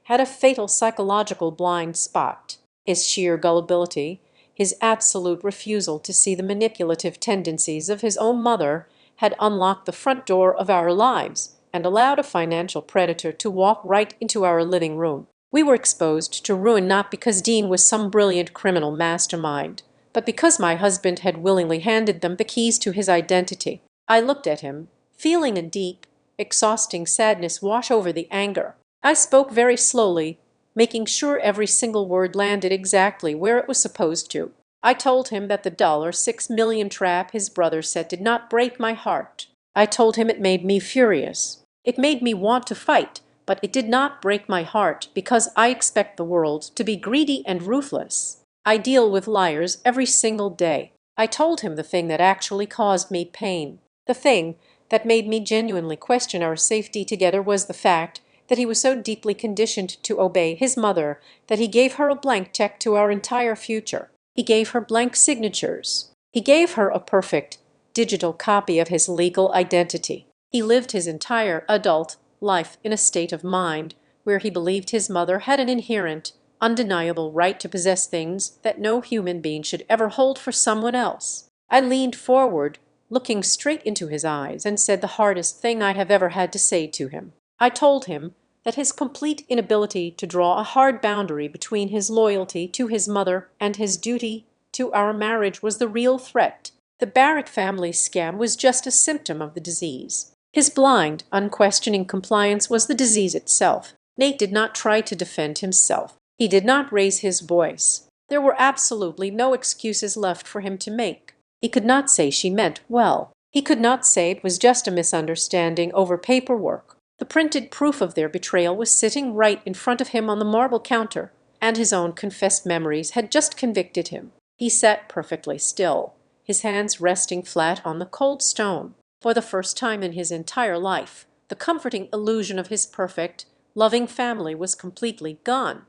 had a fatal psychological blind spot. His sheer gullibility, his absolute refusal to see the manipulative tendencies of his own mother, had unlocked the front door of our lives and allowed a financial predator to walk right into our living room. We were exposed to ruin not because Dean was some brilliant criminal mastermind, but because my husband had willingly handed them the keys to his identity. I looked at him, feeling a deep, exhausting sadness wash over the anger. I spoke very slowly, making sure every single word landed exactly where it was supposed to. I told him that the $6 million trap his brother set did not break my heart. I told him it made me furious. It made me want to fight, but it did not break my heart because I expect the world to be greedy and ruthless. I deal with liars every single day. I told him the thing that actually caused me pain. The thing that made me genuinely question our safety together was the fact that he was so deeply conditioned to obey his mother that he gave her a blank check to our entire future. He gave her blank signatures. He gave her a perfect, digital copy of his legal identity. He lived his entire adult life in a state of mind where he believed his mother had an inherent, undeniable right to possess things that no human being should ever hold for someone else. I leaned forward, looking straight into his eyes, and said the hardest thing I have ever had to say to him. I told him that his complete inability to draw a hard boundary between his loyalty to his mother and his duty to our marriage was the real threat. The Barrett family scam was just a symptom of the disease. His blind, unquestioning compliance was the disease itself. Nate did not try to defend himself. He did not raise his voice. There were absolutely no excuses left for him to make. He could not say she meant well. He could not say it was just a misunderstanding over paperwork. The printed proof of their betrayal was sitting right in front of him on the marble counter, and his own confessed memories had just convicted him. He sat perfectly still, his hands resting flat on the cold stone. For the first time in his entire life, the comforting illusion of his perfect, loving family was completely gone,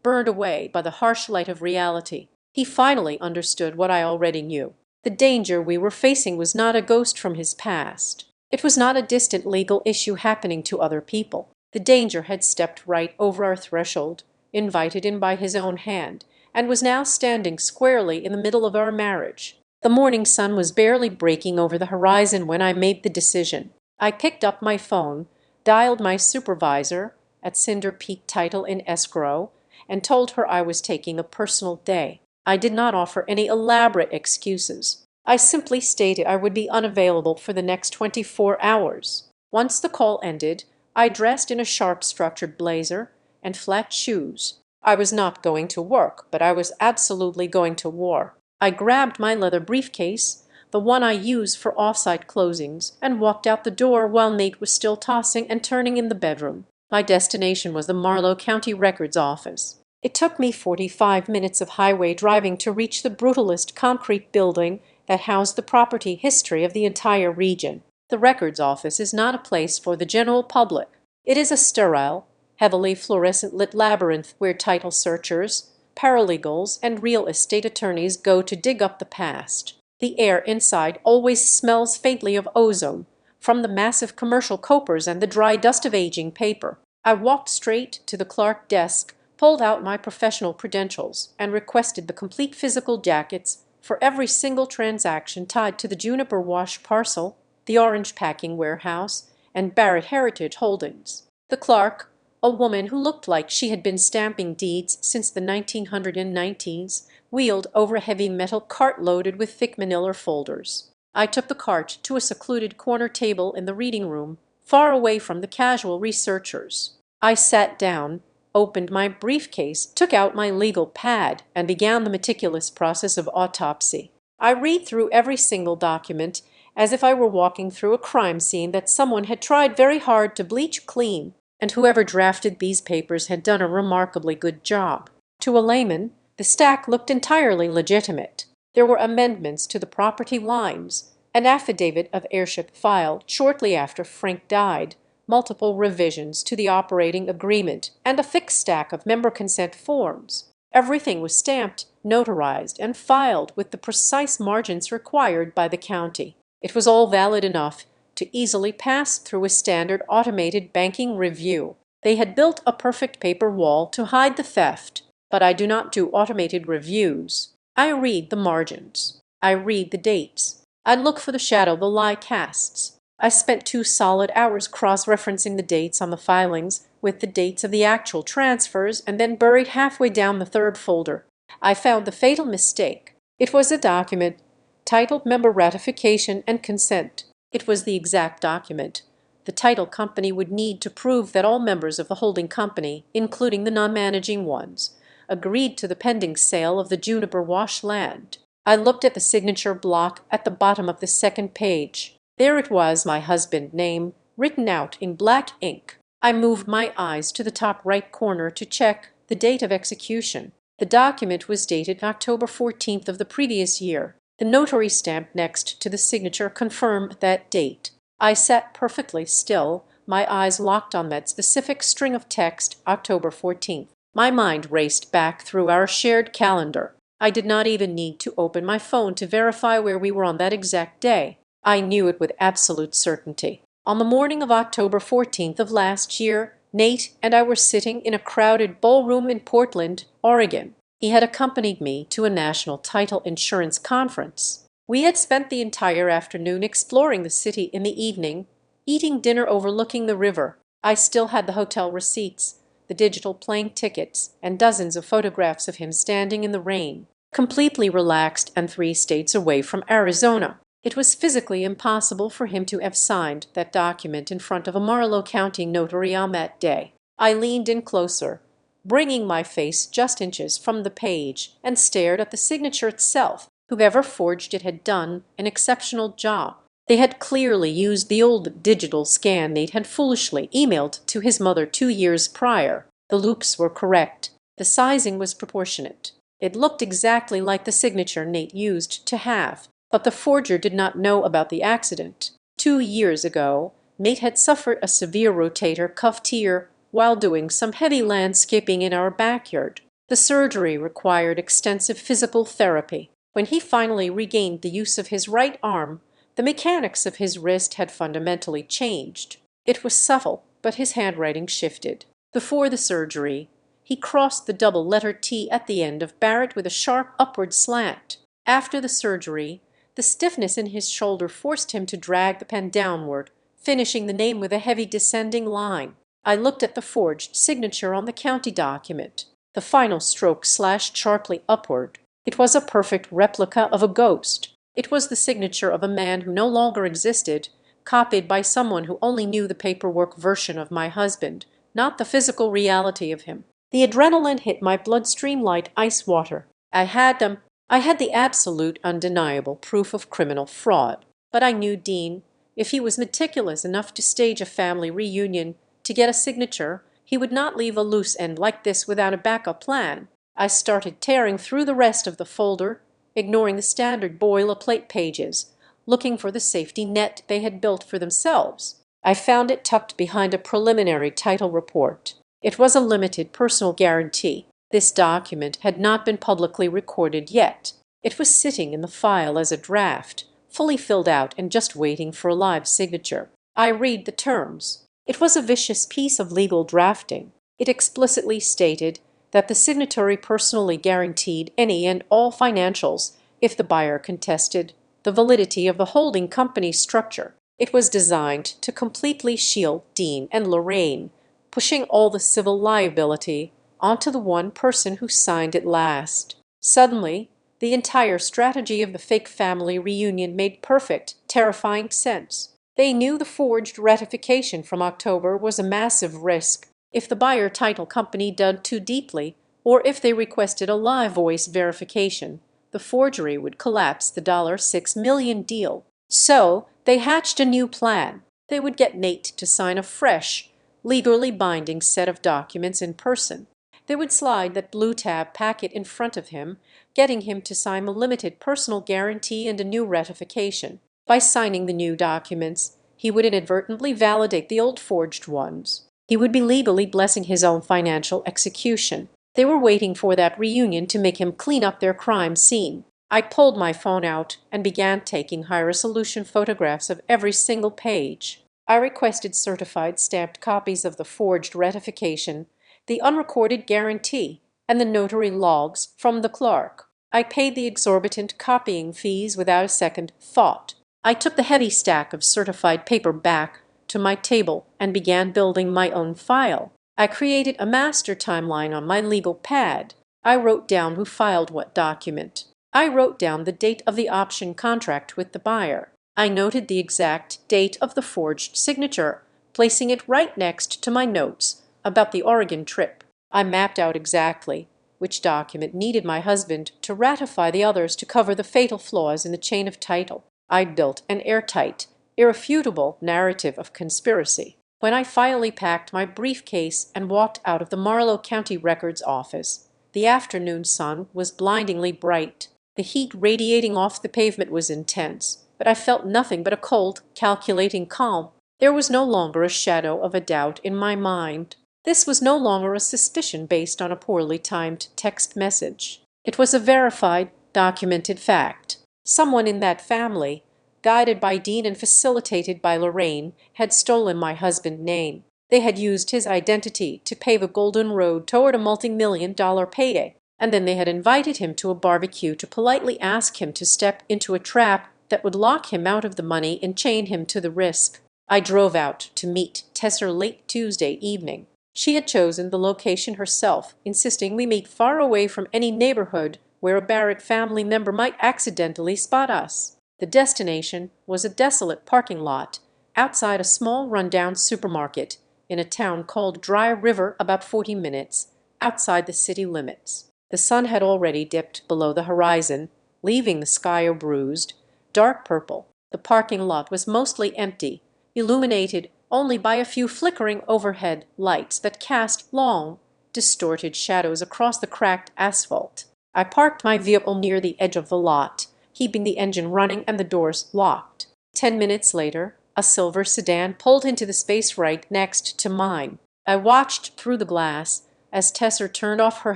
burned away by the harsh light of reality. He finally understood what I already knew. The danger we were facing was not a ghost from his past. It was not a distant legal issue happening to other people. The danger had stepped right over our threshold, invited in by his own hand, and was now standing squarely in the middle of our marriage. The morning sun was barely breaking over the horizon when I made the decision. I picked up my phone, dialed my supervisor at Cinder Peak Title in escrow, and told her I was taking a personal day. I did not offer any elaborate excuses. I simply stated I would be unavailable for the next 24 hours. Once the call ended, I dressed in a sharp-structured blazer and flat shoes. I was not going to work, but I was absolutely going to war. I grabbed my leather briefcase, the one I use for off-site closings, and walked out the door while Nate was still tossing and turning in the bedroom. My destination was the Marlow County Records Office. It took me 45 minutes of highway driving to reach the brutalist concrete building that housed the property history of the entire region. The Records Office is not a place for the general public. It is a sterile, heavily fluorescent-lit labyrinth where title searchers, paralegals, and real estate attorneys go to dig up the past. The air inside always smells faintly of ozone, from the massive commercial copers and the dry dust of aging paper. I walked straight to the Clark desk, pulled out my professional credentials, and requested the complete physical jackets for every single transaction tied to the Juniper Wash parcel, the Orange Packing Warehouse, and Barrett Heritage Holdings. The clerk, a woman who looked like she had been stamping deeds since the 1990s, wheeled over a heavy metal cart loaded with thick manila folders. I took the cart to a secluded corner table in the reading room, far away from the casual researchers. I sat down, opened my briefcase, took out my legal pad, and began the meticulous process of autopsy. I read through every single document as if I were walking through a crime scene that someone had tried very hard to bleach clean, and whoever drafted these papers had done a remarkably good job. To a layman, the stack looked entirely legitimate. There were amendments to the property lines, an affidavit of heirship filed shortly after Frank died, multiple revisions to the operating agreement, and a thick stack of member consent forms. Everything was stamped, notarized, and filed with the precise margins required by the county. It was all valid enough to easily pass through a standard automated banking review. They had built a perfect paper wall to hide the theft, but I do not do automated reviews. I read the margins. I read the dates. I look for the shadow the lie casts. I spent 2 solid hours cross-referencing the dates on the filings with the dates of the actual transfers, and then buried halfway down the third folder, I found the fatal mistake. It was a document titled Member Ratification and Consent. It was the exact document the title company would need to prove that all members of the holding company, including the non-managing ones, agreed to the pending sale of the Juniper Wash land. I looked at the signature block at the bottom of the second page. There it was, my husband's name, written out in black ink. I moved my eyes to the top right corner to check the date of execution. The document was dated October 14th of the previous year. The notary stamp next to the signature confirmed that date. I sat perfectly still, my eyes locked on that specific string of text, October 14th. My mind raced back through our shared calendar. I did not even need to open my phone to verify where we were on that exact day. I knew it with absolute certainty. On the morning of October 14th of last year, Nate and I were sitting in a crowded ballroom in Portland, Oregon. He had accompanied me to a national title insurance conference. We had spent the entire afternoon exploring the city in the evening, eating dinner overlooking the river. I still had the hotel receipts, the digital plane tickets, and dozens of photographs of him standing in the rain, completely relaxed and 3 states away from Arizona. It was physically impossible for him to have signed that document in front of a Marlow County notary on that day. I leaned in closer, bringing my face just inches from the page, and stared at the signature itself. Whoever forged it had done an exceptional job. They had clearly used the old digital scan Nate had foolishly emailed to his mother 2 years prior. The loops were correct. The sizing was proportionate. It looked exactly like the signature Nate used to have. But the forger did not know about the accident. 2 years ago, Nate had suffered a severe rotator cuff tear while doing some heavy landscaping in our backyard. The surgery required extensive physical therapy. When he finally regained the use of his right arm, the mechanics of his wrist had fundamentally changed. It was subtle, but his handwriting shifted. Before the surgery, he crossed the double letter T at the end of Barrett with a sharp upward slant. After the surgery, the stiffness in his shoulder forced him to drag the pen downward, finishing the name with a heavy descending line. I looked at the forged signature on the county document. The final stroke slashed sharply upward. It was a perfect replica of a ghost. It was the signature of a man who no longer existed, copied by someone who only knew the paperwork version of my husband, not the physical reality of him. The adrenaline hit my bloodstream like ice water. I had the absolute, undeniable proof of criminal fraud. But I knew Dean. If he was meticulous enough to stage a family reunion to get a signature, he would not leave a loose end like this without a backup plan. I started tearing through the rest of the folder, ignoring the standard boilerplate pages, looking for the safety net they had built for themselves. I found it tucked behind a preliminary title report. It was a limited personal guarantee. This document had not been publicly recorded yet. It was sitting in the file as a draft, fully filled out and just waiting for a live signature. I read the terms. It was a vicious piece of legal drafting. It explicitly stated that the signatory personally guaranteed any and all financials if the buyer contested the validity of the holding company structure. It was designed to completely shield Dean and Lorraine, pushing all the civil liability onto the one person who signed it last. Suddenly, the entire strategy of the fake family reunion made perfect, terrifying sense. They knew the forged ratification from October was a massive risk. If the buyer title company dug too deeply, or if they requested a live voice verification, the forgery would collapse the $6 million deal. So they hatched a new plan. They would get Nate to sign a fresh, legally binding set of documents in person. They would slide that blue tab packet in front of him, getting him to sign a limited personal guarantee and a new ratification. By signing the new documents, he would inadvertently validate the old forged ones. He would be legally blessing his own financial execution. They were waiting for that reunion to make him clean up their crime scene. I pulled my phone out and began taking high-resolution photographs of every single page. I requested certified stamped copies of the forged ratification, the unrecorded guarantee, and the notary logs from the clerk. I paid the exorbitant copying fees without a second thought. I took the heavy stack of certified paper back to my table and began building my own file. I created a master timeline on my legal pad. I wrote down who filed what document. I wrote down the date of the option contract with the buyer. I noted the exact date of the forged signature, placing it right next to my notes about the Oregon trip. I mapped out exactly which document needed my husband to ratify the others to cover the fatal flaws in the chain of title. I built an airtight, irrefutable narrative of conspiracy. When I finally packed my briefcase and walked out of the Marlow County Records office, the afternoon sun was blindingly bright. The heat radiating off the pavement was intense, but I felt nothing but a cold, calculating calm. There was no longer a shadow of a doubt in my mind. This was no longer a suspicion based on a poorly timed text message. It was a verified, documented fact. Someone in that family, guided by Dean and facilitated by Lorraine, had stolen my husband's name. They had used his identity to pave a golden road toward a multi-million-dollar payday, and then they had invited him to a barbecue to politely ask him to step into a trap that would lock him out of the money and chain him to the risk. I drove out to meet Tesser late Tuesday evening. She had chosen the location herself, insisting we meet far away from any neighborhood where a Barrett family member might accidentally spot us. The destination was a desolate parking lot outside a small rundown supermarket in a town called Dry River, about 40 minutes outside the city limits. The sun had already dipped below the horizon, leaving the sky a bruised, dark purple. The parking lot was mostly empty, illuminated only by a few flickering overhead lights that cast long, distorted shadows across the cracked asphalt. I parked my vehicle near the edge of the lot, keeping the engine running and the doors locked. 10 minutes later, a silver sedan pulled into the space right next to mine. I watched through the glass as Tesser turned off her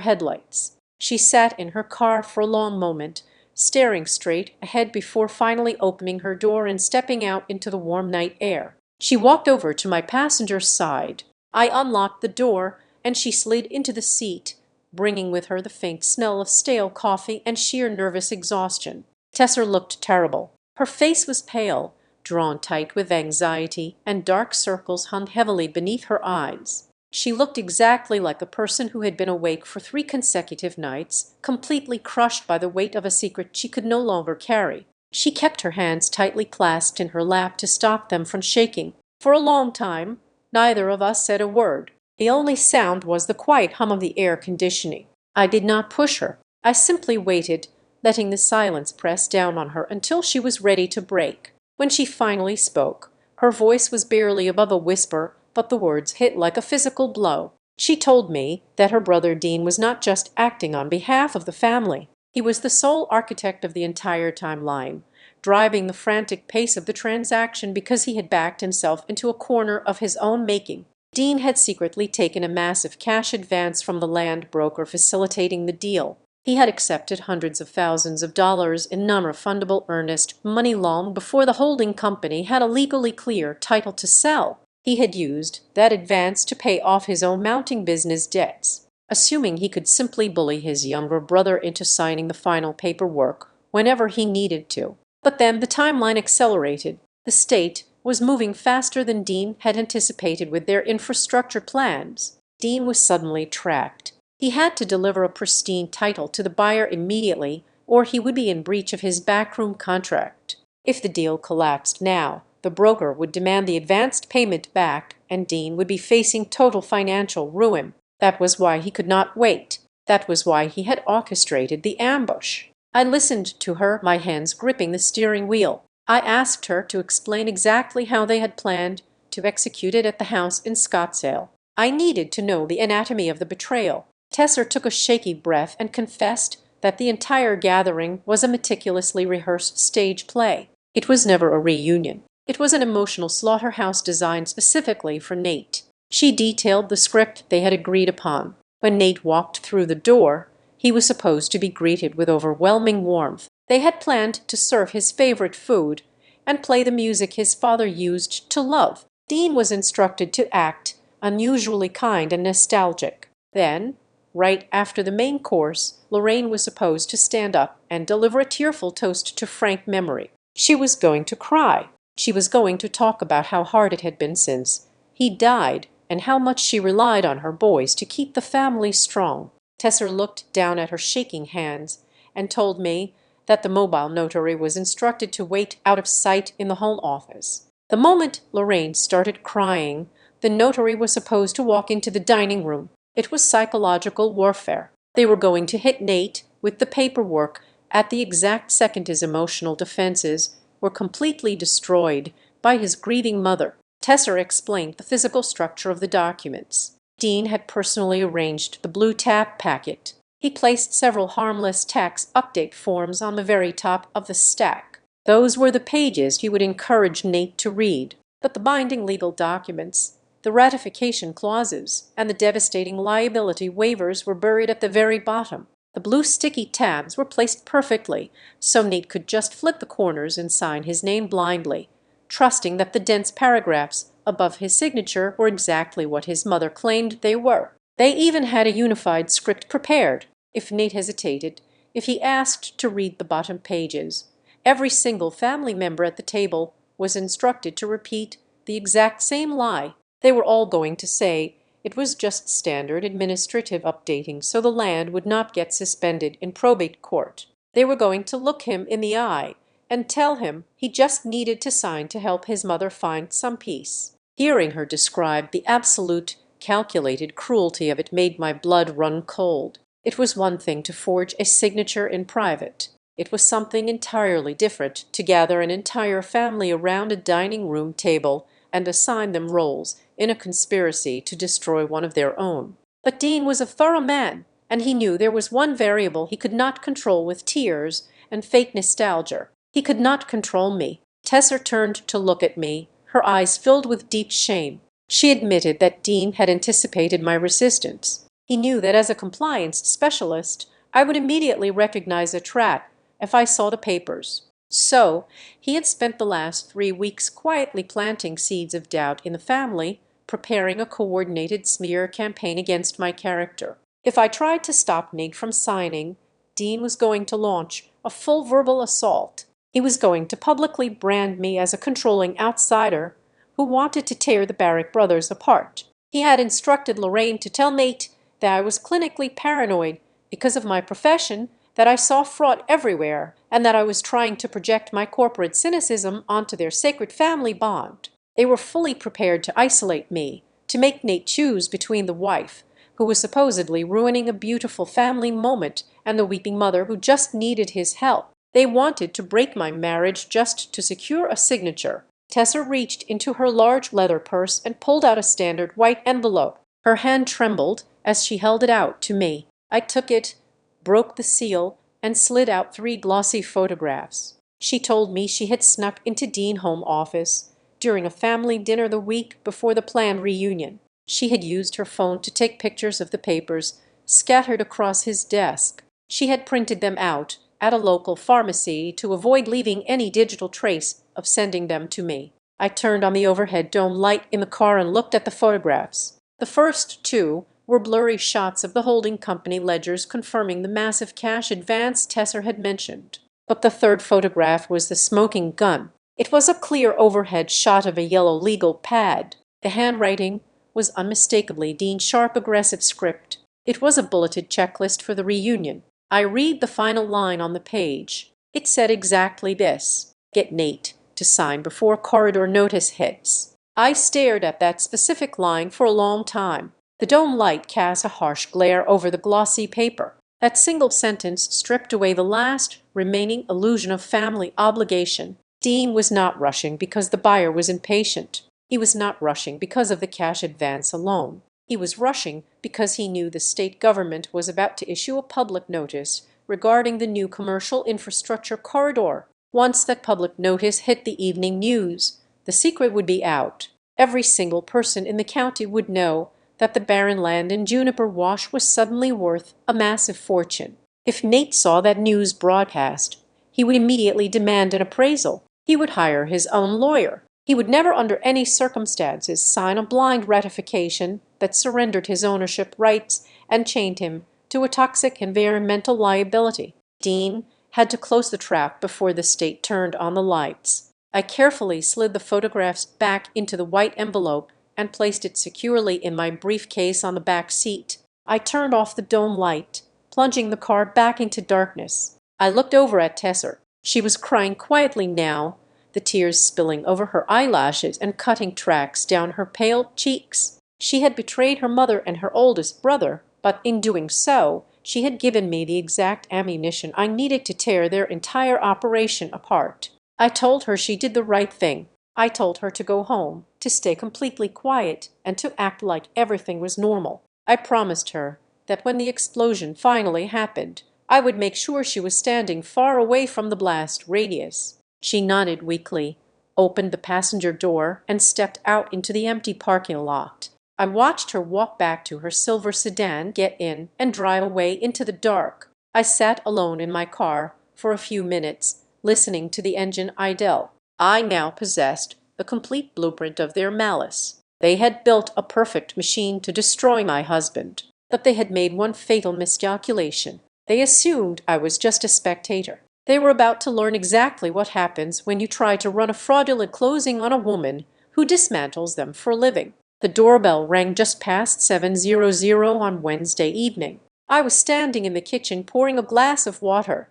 headlights. She sat in her car for a long moment, staring straight ahead before finally opening her door and stepping out into the warm night air. She walked over to my passenger's side. I unlocked the door, and she slid into the seat, bringing with her the faint smell of stale coffee and sheer nervous exhaustion. Tesser looked terrible. Her face was pale, drawn tight with anxiety, and dark circles hung heavily beneath her eyes. She looked exactly like a person who had been awake for 3 consecutive nights, completely crushed by the weight of a secret she could no longer carry. She kept her hands tightly clasped in her lap to stop them from shaking. For a long time, neither of us said a word. The only sound was the quiet hum of the air conditioning. I did not push her. I simply waited, letting the silence press down on her until she was ready to break. When she finally spoke, her voice was barely above a whisper, but the words hit like a physical blow. She told me that her brother Dean was not just acting on behalf of the family. He was the sole architect of the entire timeline, driving the frantic pace of the transaction because he had backed himself into a corner of his own making. Dean had secretly taken a massive cash advance from the land broker facilitating the deal. He had accepted hundreds of thousands of dollars in non-refundable earnest money long before the holding company had a legally clear title to sell. He had used that advance to pay off his own mounting business debts, assuming he could simply bully his younger brother into signing the final paperwork whenever he needed to. But then the timeline accelerated. The state was moving faster than Dean had anticipated with their infrastructure plans. Dean was suddenly trapped. He had to deliver a pristine title to the buyer immediately, or he would be in breach of his backroom contract. If the deal collapsed now, the broker would demand the advanced payment back, and Dean would be facing total financial ruin. That was why he could not wait. That was why he had orchestrated the ambush. I listened to her, my hands gripping the steering wheel. I asked her to explain exactly how they had planned to execute it at the house in Scottsdale. I needed to know the anatomy of the betrayal. Tesser took a shaky breath and confessed that the entire gathering was a meticulously rehearsed stage play. It was never a reunion. It was an emotional slaughterhouse designed specifically for Nate. She detailed the script they had agreed upon. When Nate walked through the door, he was supposed to be greeted with overwhelming warmth. They had planned to serve his favorite food and play the music his father used to love. Dean was instructed to act unusually kind and nostalgic. Then, right after the main course, Lorraine was supposed to stand up and deliver a tearful toast to frank memory. She was going to cry. She was going to talk about how hard it had been since he died and how much she relied on her boys to keep the family strong. Tesser looked down at her shaking hands and told me that the mobile notary was instructed to wait out of sight in the home office. The moment Lorraine started crying, the notary was supposed to walk into the dining room. It was psychological warfare. They were going to hit Nate with the paperwork at the exact second his emotional defenses were completely destroyed by his grieving mother. Tesser explained the physical structure of the documents. Dean had personally arranged the blue tab packet. He placed several harmless tax update forms on the very top of the stack. Those were the pages he would encourage Nate to read. But the binding legal documents, the ratification clauses, and the devastating liability waivers were buried at the very bottom. The blue sticky tabs were placed perfectly, so Nate could just flip the corners and sign his name blindly, trusting that the dense paragraphs above his signature were exactly what his mother claimed they were. They even had a unified script prepared. If Nate hesitated, if he asked to read the bottom pages, every single family member at the table was instructed to repeat the exact same lie. They were all going to say it was just standard administrative updating so the land would not get suspended in probate court. They were going to look him in the eye and tell him he just needed to sign to help his mother find some peace. Hearing her describe the absolute, calculated cruelty of it made my blood run cold. It was one thing to forge a signature in private. It was something entirely different to gather an entire family around a dining room table and assign them roles in a conspiracy to destroy one of their own. But Dean was a thorough man, and he knew there was one variable he could not control with tears and fake nostalgia. He could not control me. Tesser turned to look at me, her eyes filled with deep shame. She admitted that Dean had anticipated my resistance. He knew that as a compliance specialist, I would immediately recognize a trap if I saw the papers. So he had spent the last 3 weeks quietly planting seeds of doubt in the family, preparing a coordinated smear campaign against my character. If I tried to stop Nate from signing, Dean was going to launch a full verbal assault. He was going to publicly brand me as a controlling outsider who wanted to tear the Barrick brothers apart. He had instructed Lorraine to tell Nate that I was clinically paranoid because of my profession, that I saw fraud everywhere, and that I was trying to project my corporate cynicism onto their sacred family bond. They were fully prepared to isolate me, to make Nate choose between the wife, who was supposedly ruining a beautiful family moment, and the weeping mother who just needed his help. They wanted to break my marriage just to secure a signature. Tessa reached into her large leather purse and pulled out a standard white envelope. Her hand trembled as she held it out to me. I took it, broke the seal, and slid out 3 glossy photographs. She told me she had snuck into Dean's home office during a family dinner the week before the planned reunion. She had used her phone to take pictures of the papers scattered across his desk. She had printed them out at a local pharmacy to avoid leaving any digital trace of sending them to me. I turned on the overhead dome light in the car and looked at the photographs. The first 2 were blurry shots of the holding company ledgers confirming the massive cash advance Tesser had mentioned. But the third photograph was the smoking gun. It was a clear overhead shot of a yellow legal pad. The handwriting was unmistakably Dean's sharp, aggressive script. It was a bulleted checklist for the reunion. I read the final line on the page. It said exactly this: "Get Nate to sign before corridor notice hits." I stared at that specific line for a long time. The dome light cast a harsh glare over the glossy paper. That single sentence stripped away the last remaining illusion of family obligation. Dean was not rushing because the buyer was impatient. He was not rushing because of the cash advance alone. He was rushing because he knew the state government was about to issue a public notice regarding the new commercial infrastructure corridor. Once that public notice hit the evening news, the secret would be out. Every single person in the county would know that the barren land in Juniper Wash was suddenly worth a massive fortune. If Nate saw that news broadcast, he would immediately demand an appraisal. He would hire his own lawyer. He would never under any circumstances sign a blind ratification that surrendered his ownership rights and chained him to a toxic environmental liability. Dean had to close the trap before the state turned on the lights. I carefully slid the photographs back into the white envelope and placed it securely in my briefcase on the back seat. I turned off the dome light, plunging the car back into darkness. I looked over at Tesser. She was crying quietly now, the tears spilling over her eyelashes and cutting tracks down her pale cheeks. She had betrayed her mother and her oldest brother, but in doing so, she had given me the exact ammunition I needed to tear their entire operation apart. I told her she did the right thing. I told her to go home, to stay completely quiet, and to act like everything was normal. I promised her that when the explosion finally happened, I would make sure she was standing far away from the blast radius. She nodded weakly, opened the passenger door, and stepped out into the empty parking lot. I watched her walk back to her silver sedan, get in, and drive away into the dark. I sat alone in my car for a few minutes, listening to the engine idle. I now possessed the complete blueprint of their malice. They had built a perfect machine to destroy my husband, but they had made one fatal miscalculation. They assumed I was just a spectator. They were about to learn exactly what happens when you try to run a fraudulent closing on a woman who dismantles them for a living. The doorbell rang just past 7:00 on Wednesday evening. I was standing in the kitchen pouring a glass of water,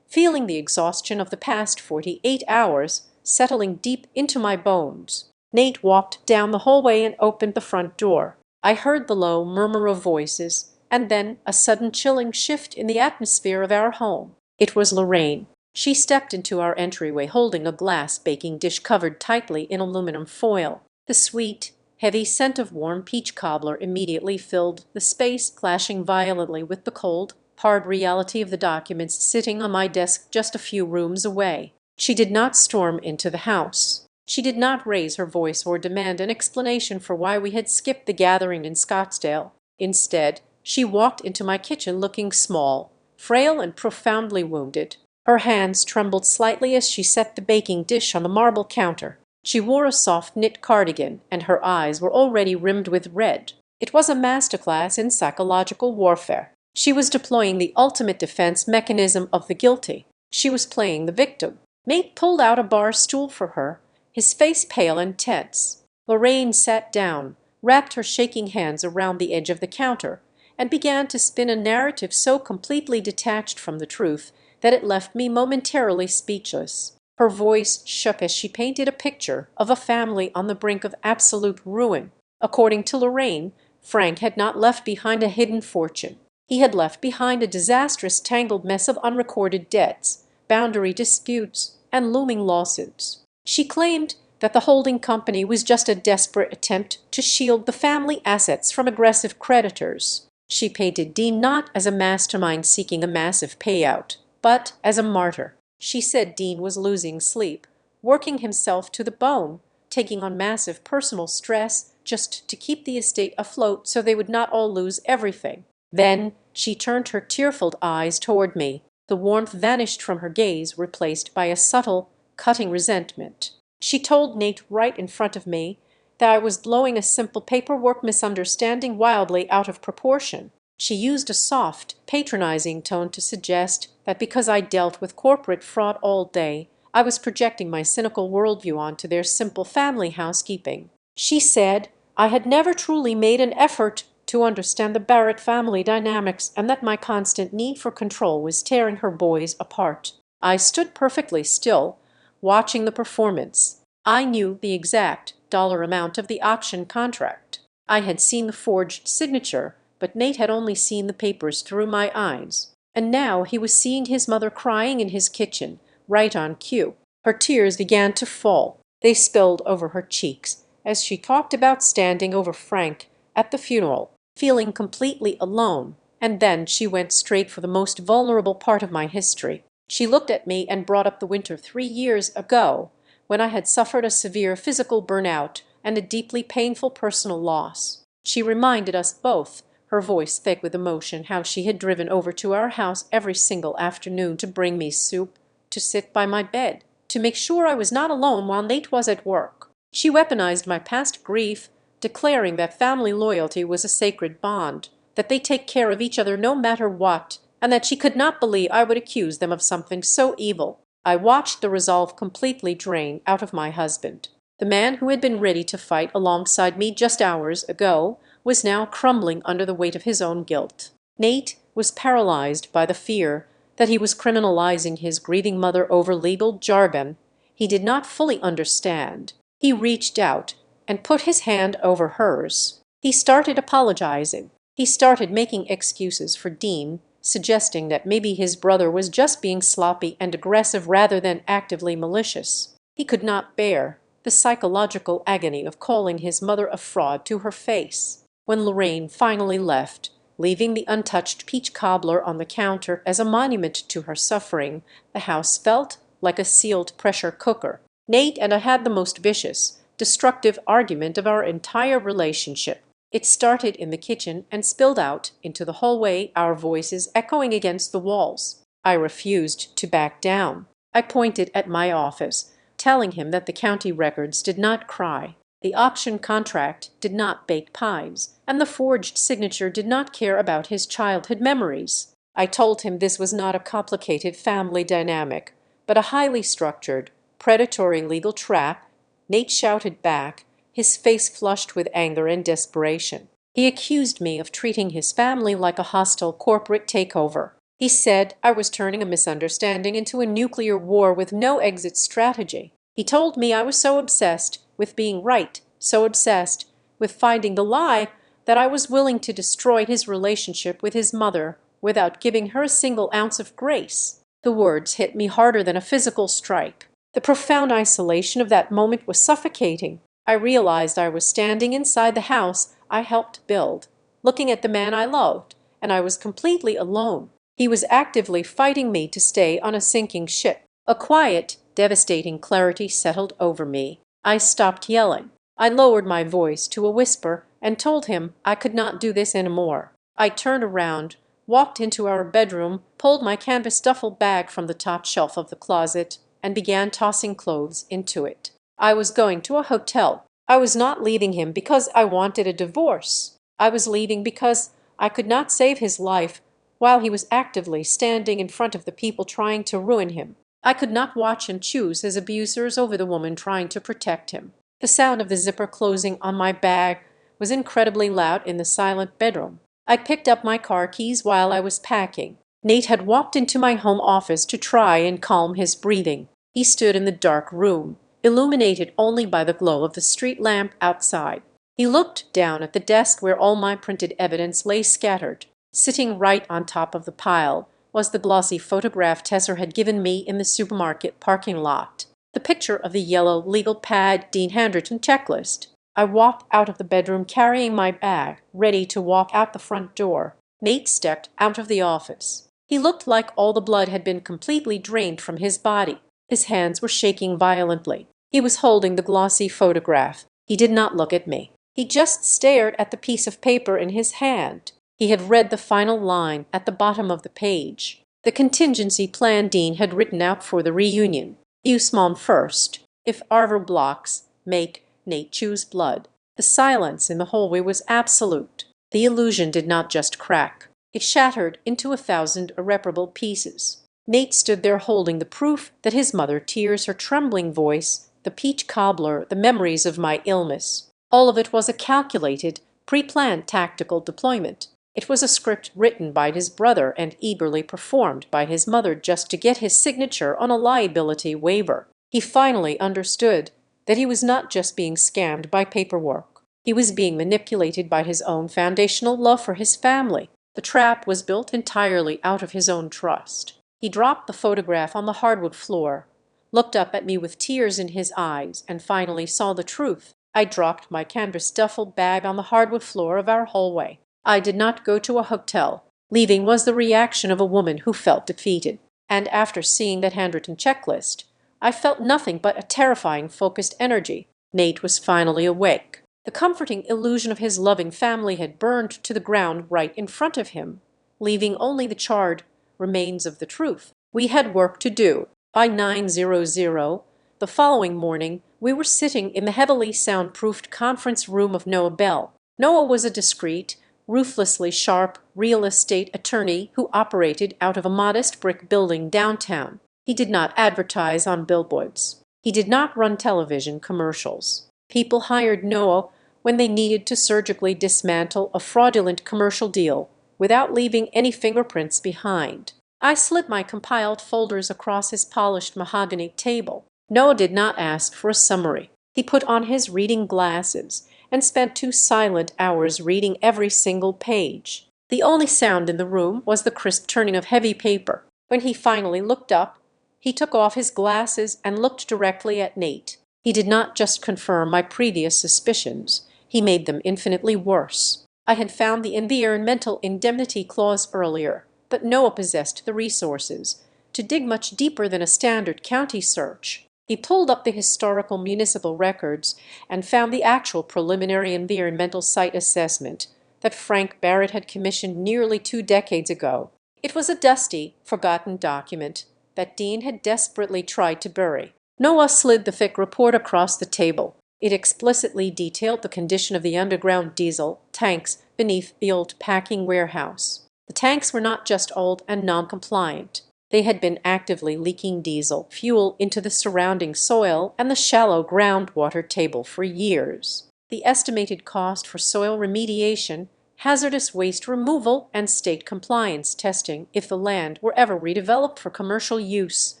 feeling the exhaustion of the past 48 hours settling deep into my bones. Nate walked down the hallway and opened the front door. I heard the low murmur of voices, and then a sudden chilling shift in the atmosphere of our home. It was Lorraine. She stepped into our entryway holding a glass baking dish covered tightly in aluminum foil. The sweet, heavy scent of warm peach cobbler immediately filled the space, clashing violently with the cold, hard reality of the documents sitting on my desk just a few rooms away. She did not storm into the house. She did not raise her voice or demand an explanation for why we had skipped the gathering in Scottsdale. Instead, she walked into my kitchen looking small, frail, and profoundly wounded. Her hands trembled slightly as she set the baking dish on the marble counter. She wore a soft knit cardigan, and her eyes were already rimmed with red. It was a masterclass in psychological warfare. She was deploying the ultimate defense mechanism of the guilty. She was playing the victim. Nate pulled out a bar stool for her, his face pale and tense. Lorraine sat down, wrapped her shaking hands around the edge of the counter, and began to spin a narrative so completely detached from the truth that it left me momentarily speechless. Her voice shook as she painted a picture of a family on the brink of absolute ruin. According to Lorraine, Frank had not left behind a hidden fortune. He had left behind a disastrous tangled mess of unrecorded debts, boundary disputes, and looming lawsuits. She claimed that the holding company was just a desperate attempt to shield the family assets from aggressive creditors. She painted Dean not as a mastermind seeking a massive payout, but as a martyr. She said Dean was losing sleep, working himself to the bone, taking on massive personal stress just to keep the estate afloat so they would not all lose everything. Then she turned her tearful eyes toward me. The warmth vanished from her gaze, replaced by a subtle, cutting resentment. She told Nate right in front of me that I was blowing a simple paperwork misunderstanding wildly out of proportion. She used a soft, patronizing tone to suggest that because I dealt with corporate fraud all day, I was projecting my cynical worldview onto their simple family housekeeping. She said I had never truly made an effort to understand the Barrett family dynamics and that my constant need for control was tearing her boys apart. I stood perfectly still, watching the performance. I knew the exact dollar amount of the auction contract. I had seen the forged signature, but Nate had only seen the papers through my eyes. And now he was seeing his mother crying in his kitchen, right on cue. Her tears began to fall. They spilled over her cheeks as she talked about standing over Frank at the funeral, feeling completely alone, and then she went straight for the most vulnerable part of my history. She looked at me and brought up the winter 3 years ago, when I had suffered a severe physical burnout and a deeply painful personal loss. She reminded us both, her voice thick with emotion, how she had driven over to our house every single afternoon to bring me soup, to sit by my bed, to make sure I was not alone while Nate was at work. She weaponized my past grief, declaring that family loyalty was a sacred bond, that they take care of each other no matter what, and that she could not believe I would accuse them of something so evil. I watched the resolve completely drain out of my husband. The man who had been ready to fight alongside me just hours ago was now crumbling under the weight of his own guilt. Nate was paralyzed by the fear that he was criminalizing his grieving mother over legal jargon he did not fully understand. He reached out and put his hand over hers. He started apologizing. He started making excuses for Dean, suggesting that maybe his brother was just being sloppy and aggressive rather than actively malicious. He could not bear the psychological agony of calling his mother a fraud to her face. When Lorraine finally left, leaving the untouched peach cobbler on the counter as a monument to her suffering, the house felt like a sealed pressure cooker. Nate and I had the most vicious, destructive argument of our entire relationship. It started in the kitchen and spilled out into the hallway, our voices echoing against the walls. I refused to back down. I pointed at my office, telling him that the county records did not cry, the auction contract did not bake pies, and the forged signature did not care about his childhood memories. I told him this was not a complicated family dynamic, but a highly structured, predatory legal trap. Nate shouted back, his face flushed with anger and desperation. He accused me of treating his family like a hostile corporate takeover. He said I was turning a misunderstanding into a nuclear war with no exit strategy. He told me I was so obsessed with being right, so obsessed with finding the lie, that I was willing to destroy his relationship with his mother without giving her a single ounce of grace. The words hit me harder than a physical strike. The profound isolation of that moment was suffocating. I realized I was standing inside the house I helped build, looking at the man I loved, and I was completely alone. He was actively fighting me to stay on a sinking ship. A quiet, devastating clarity settled over me. I stopped yelling. I lowered my voice to a whisper and told him I could not do this anymore. I turned around, walked into our bedroom, pulled my canvas duffel bag from the top shelf of the closet, and began tossing clothes into it. I was going to a hotel. I was not leaving him because I wanted a divorce. I was leaving because I could not save his life while he was actively standing in front of the people trying to ruin him. I could not watch and choose his abusers over the woman trying to protect him. The sound of the zipper closing on my bag was incredibly loud in the silent bedroom. I picked up my car keys while I was packing. Nate had walked into my home office to try and calm his breathing. He stood in the dark room, illuminated only by the glow of the street lamp outside. He looked down at the desk where all my printed evidence lay scattered. Sitting right on top of the pile was the glossy photograph Tesser had given me in the supermarket parking lot. The picture of the yellow legal pad Dean handwritten checklist. I walked out of the bedroom carrying my bag, ready to walk out the front door. Nate stepped out of the office. He looked like all the blood had been completely drained from his body. His hands were shaking violently. He was holding the glossy photograph. He did not look at me. He just stared at the piece of paper in his hand. He had read the final line at the bottom of the page. The contingency plan Dean had written out for the reunion. Use mom first. If Arver blocks, make Nate choose blood. The silence in the hallway was absolute. The illusion did not just crack. It shattered into 1,000 irreparable pieces. Nate stood there holding the proof that his mother, tears, her trembling voice, the peach cobbler, the memories of my illness. All of it was a calculated, pre-planned tactical deployment. It was a script written by his brother and eagerly performed by his mother just to get his signature on a liability waiver. He finally understood that he was not just being scammed by paperwork. He was being manipulated by his own foundational love for his family. The trap was built entirely out of his own trust. He dropped the photograph on the hardwood floor, looked up at me with tears in his eyes, and finally saw the truth. I dropped my canvas duffel bag on the hardwood floor of our hallway. I did not go to a hotel. Leaving was the reaction of a woman who felt defeated. And after seeing that handwritten checklist, I felt nothing but a terrifying focused energy. Nate was finally awake. The comforting illusion of his loving family had burned to the ground right in front of him, leaving only the charred remains of the truth. We had work to do. By 9:00 the following morning, We were sitting in the heavily soundproofed conference room of Noah Bell. Noah was a discreet, ruthlessly sharp real estate attorney who operated out of a modest brick building downtown. He did not advertise on billboards. He did not run television commercials. People hired Noah when they needed to surgically dismantle a fraudulent commercial deal without leaving any fingerprints behind. I slid my compiled folders across his polished mahogany table. Noah did not ask for a summary. He put on his reading glasses and spent 2 silent hours reading every single page. The only sound in the room was the crisp turning of heavy paper. When he finally looked up, he took off his glasses and looked directly at Nate. He did not just confirm my previous suspicions, he made them infinitely worse. I had found the environmental indemnity clause earlier, but Noah possessed the resources to dig much deeper than a standard county search. He pulled up the historical municipal records and found the actual preliminary environmental site assessment that Frank Barrett had commissioned nearly 2 decades ago. It was a dusty, forgotten document that Dean had desperately tried to bury. Noah slid the thick report across the table. It explicitly detailed the condition of the underground diesel tanks beneath the old packing warehouse. The tanks were not just old and non-compliant. They had been actively leaking diesel fuel into the surrounding soil and the shallow groundwater table for years. The estimated cost for soil remediation, hazardous waste removal, and state compliance testing, if the land were ever redeveloped for commercial use,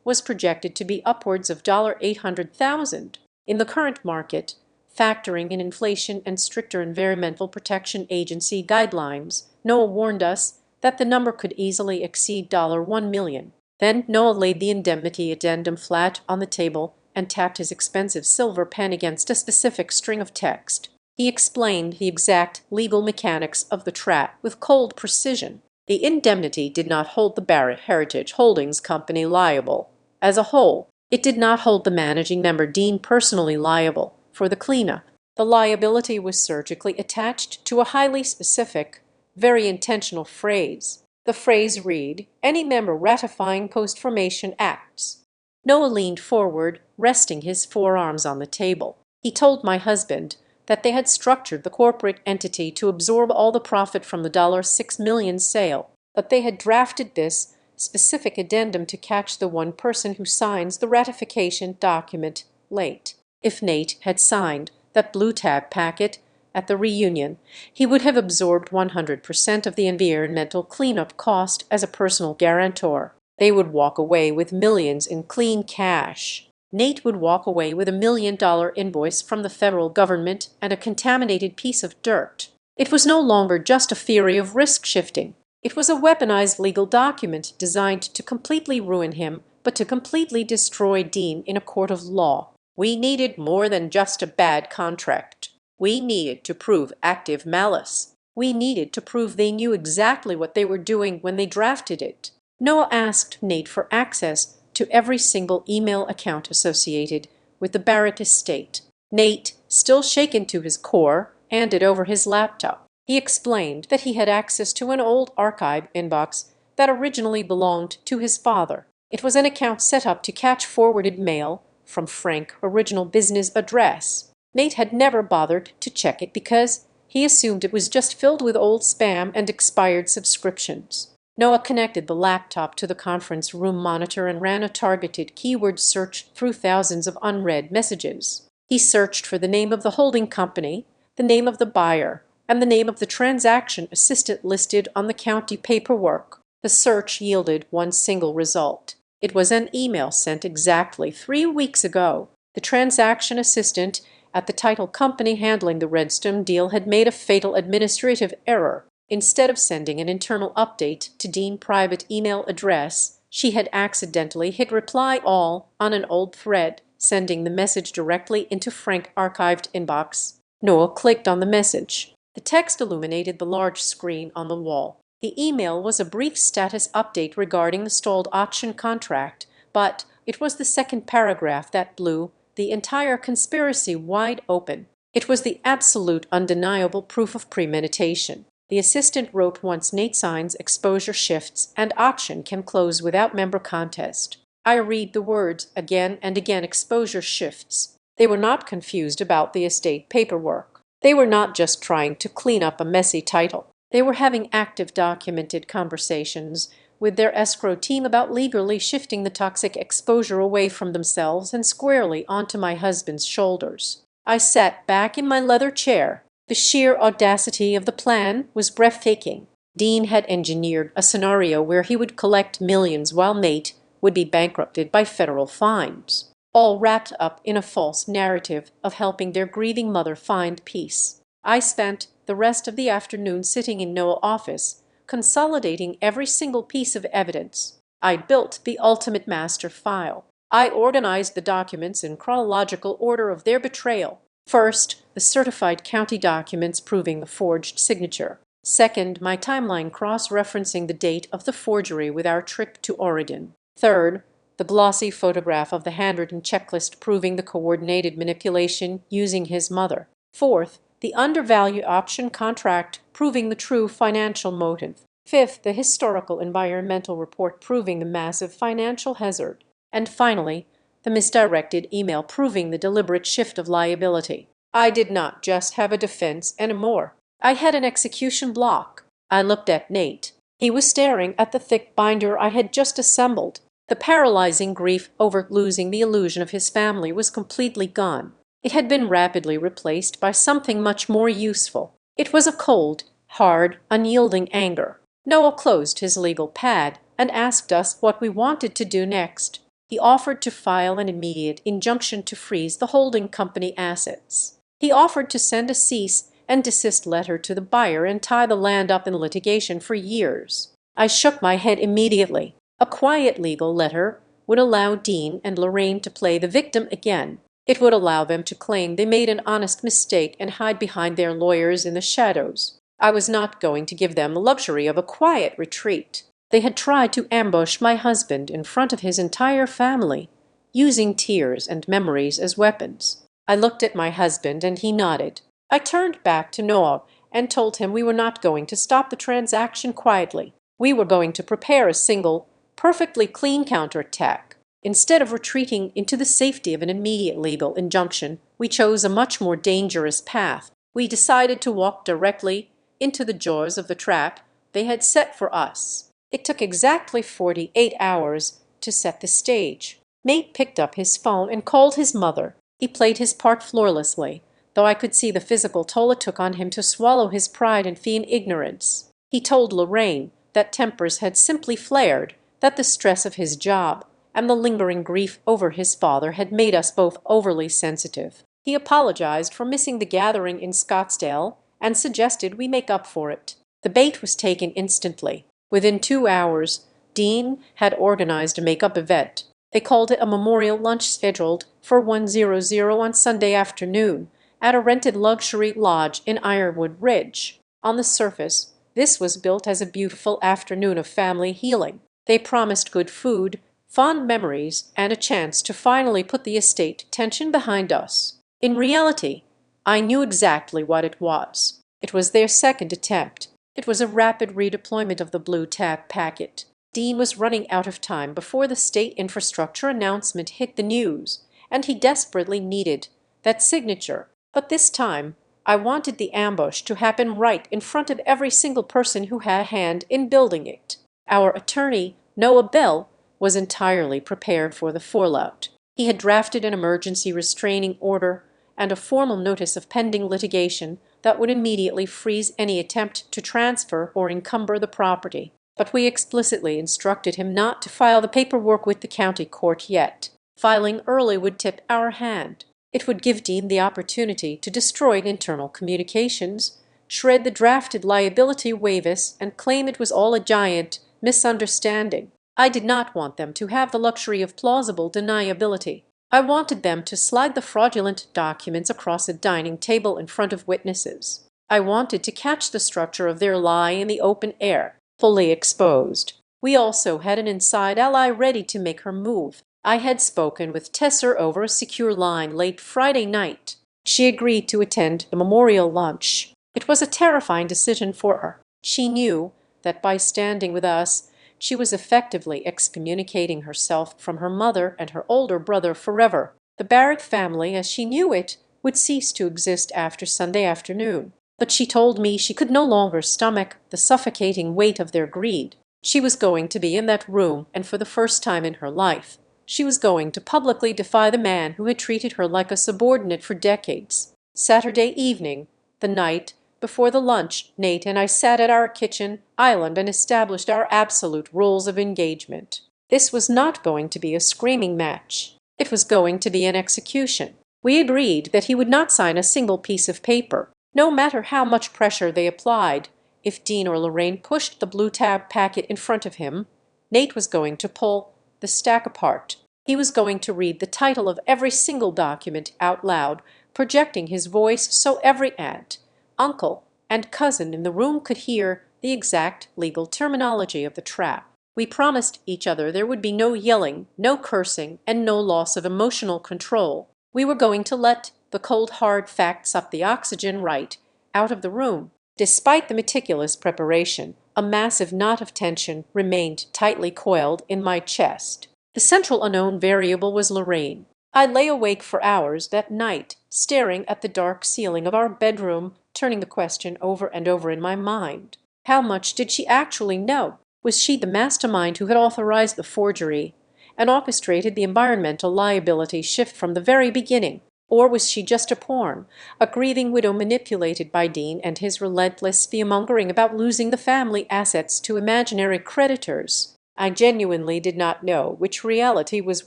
was projected to be upwards of $800,000. In the current market, factoring in inflation and stricter Environmental Protection Agency guidelines, Noah warned us that the number could easily exceed $1 million. Then Noah laid the indemnity addendum flat on the table and tapped his expensive silver pen against a specific string of text. He explained the exact legal mechanics of the trap with cold precision. The indemnity did not hold the Barrett Heritage Holdings Company liable as a whole. It did not hold the managing member Dean personally liable for the cleanup. The liability was surgically attached to a highly specific, very intentional phrase. The phrase read, "Any member ratifying post-formation acts." Noah leaned forward, resting his forearms on the table. He told my husband that they had structured the corporate entity to absorb all the profit from the $6 million sale, that they had drafted this specific addendum to catch the one person who signs the ratification document late. If Nate had signed that blue tab packet at the reunion, he would have absorbed 100% of the environmental cleanup cost as a personal guarantor. They would walk away with millions in clean cash. Nate would walk away with $1 million invoice from the federal government and a contaminated piece of dirt. It was no longer just a theory of risk shifting. It was a weaponized legal document designed to completely ruin him, but to completely destroy Dean in a court of law. We needed more than just a bad contract. We needed to prove active malice. We needed to prove they knew exactly what they were doing when they drafted it. Noah asked Nate for access to every single email account associated with the Barrett estate. Nate, still shaken to his core, handed over his laptop. He explained that he had access to an old archive inbox that originally belonged to his father. It was an account set up to catch forwarded mail from Frank's original business address. Nate had never bothered to check it because he assumed it was just filled with old spam and expired subscriptions. Noah connected the laptop to the conference room monitor and ran a targeted keyword search through thousands of unread messages. He searched for the name of the holding company, the name of the buyer, and the name of the transaction assistant listed on the county paperwork. The search yielded one single result. It was an email sent exactly 3 weeks ago. The transaction assistant at the title company handling the Redstone deal had made a fatal administrative error. Instead of sending an internal update to Dean's private email address, she had accidentally hit reply all on an old thread, sending the message directly into Frank's archived inbox. Noah clicked on the message. The text illuminated the large screen on the wall. The email was a brief status update regarding the stalled auction contract, but it was the second paragraph that blew the entire conspiracy wide open. It was the absolute undeniable proof of premeditation. The assistant wrote, "Once Nate signs, exposure shifts and auction can close without member contest." I read the words again and again, exposure shifts. They were not confused about the estate paperwork. They were not just trying to clean up a messy title. They were having active documented conversations with their escrow team about legally shifting the toxic exposure away from themselves and squarely onto my husband's shoulders. I sat back in my leather chair. The sheer audacity of the plan was breathtaking. Dean had engineered a scenario where he would collect millions while Mate would be bankrupted by federal fines, all wrapped up in a false narrative of helping their grieving mother find peace. I spent the rest of the afternoon sitting in Noah's office, consolidating every single piece of evidence. I built the ultimate master file. I organized the documents in chronological order of their betrayal. First, the certified county documents proving the forged signature. Second, my timeline cross-referencing the date of the forgery with our trip to Oregon. Third, the glossy photograph of the handwritten checklist proving the coordinated manipulation using his mother. Fourth, the undervalue option contract proving the true financial motive. Fifth, the historical environmental report proving the massive financial hazard. And finally, the misdirected email proving the deliberate shift of liability. I did not just have a defense anymore. I had an execution block. I looked at Nate. He was staring at the thick binder I had just assembled. The paralyzing grief over losing the illusion of his family was completely gone. It had been rapidly replaced by something much more useful. It was a cold, hard, unyielding anger. Noah closed his legal pad and asked us what we wanted to do next. He offered to file an immediate injunction to freeze the holding company assets. He offered to send a cease and desist letter to the buyer and tie the land up in litigation for years. I shook my head immediately. A quiet legal letter would allow Dean and Lorraine to play the victim again. It would allow them to claim they made an honest mistake and hide behind their lawyers in the shadows. I was not going to give them the luxury of a quiet retreat. They had tried to ambush my husband in front of his entire family, using tears and memories as weapons. I looked at my husband and he nodded. I turned back to Noah and told him we were not going to stop the transaction quietly. We were going to prepare a single, perfectly clean counterattack. Instead of retreating into the safety of an immediate legal injunction, we chose a much more dangerous path. We decided to walk directly into the jaws of the trap they had set for us. It took exactly 48 hours to set the stage. Nate picked up his phone and called his mother. He played his part flawlessly, though I could see the physical toll it took on him to swallow his pride and feign ignorance. He told Lorraine that tempers had simply flared, that the stress of his job and the lingering grief over his father had made us both overly sensitive. He apologized for missing the gathering in Scottsdale and suggested we make up for it. The bait was taken instantly. Within 2 hours, Dean had organized a make-up event. They called it a memorial lunch scheduled for 1:00 on Sunday afternoon at a rented luxury lodge in Ironwood Ridge. On the surface, this was built as a beautiful afternoon of family healing. They promised good food, fond memories, and a chance to finally put the estate tension behind us. In reality, I knew exactly what it was. It was their second attempt. It was a rapid redeployment of the blue tack packet. Dean was running out of time before the state infrastructure announcement hit the news, and he desperately needed that signature. But this time, I wanted the ambush to happen right in front of every single person who had a hand in building it. Our attorney, Noah Bell, was entirely prepared for the fallout. He had drafted an emergency restraining order and a formal notice of pending litigation that would immediately freeze any attempt to transfer or encumber the property. But we explicitly instructed him not to file the paperwork with the county court yet. Filing early would tip our hand. It would give Dean the opportunity to destroy internal communications, shred the drafted liability waivers, and claim it was all a giant misunderstanding. I did not want them to have the luxury of plausible deniability. I wanted them to slide the fraudulent documents across a dining table in front of witnesses. I wanted to catch the structure of their lie in the open air, fully exposed. We also had an inside ally ready to make her move. I had spoken with Tesser over a secure line late Friday night. She agreed to attend the memorial lunch. It was a terrifying decision for her. She knew that by standing with us, she was effectively excommunicating herself from her mother and her older brother forever. The Barrett family, as she knew it, would cease to exist after Sunday afternoon. But she told me she could no longer stomach the suffocating weight of their greed. She was going to be in that room, and for the first time in her life, she was going to publicly defy the man who had treated her like a subordinate for decades. Saturday evening, the night before the lunch, Nate and I sat at our kitchen island and established our absolute rules of engagement. This was not going to be a screaming match. It was going to be an execution. We agreed that he would not sign a single piece of paper, no matter how much pressure they applied. If Dean or Lorraine pushed the blue tab packet in front of him, Nate was going to pull the stack apart. He was going to read the title of every single document out loud, projecting his voice so every aunt, uncle, and cousin in the room could hear the exact legal terminology of the trap. We promised each other there would be no yelling, no cursing, and no loss of emotional control. We were going to let the cold hard facts suck the oxygen right out of the room. Despite the meticulous preparation, a massive knot of tension remained tightly coiled in my chest. The central unknown variable was Lorraine. I lay awake for hours that night, staring at the dark ceiling of our bedroom, turning the question over and over in my mind. How much did she actually know? Was she the mastermind who had authorized the forgery and orchestrated the environmental liability shift from the very beginning? Or was she just a pawn, a grieving widow manipulated by Dean and his relentless fearmongering about losing the family assets to imaginary creditors? I genuinely did not know which reality was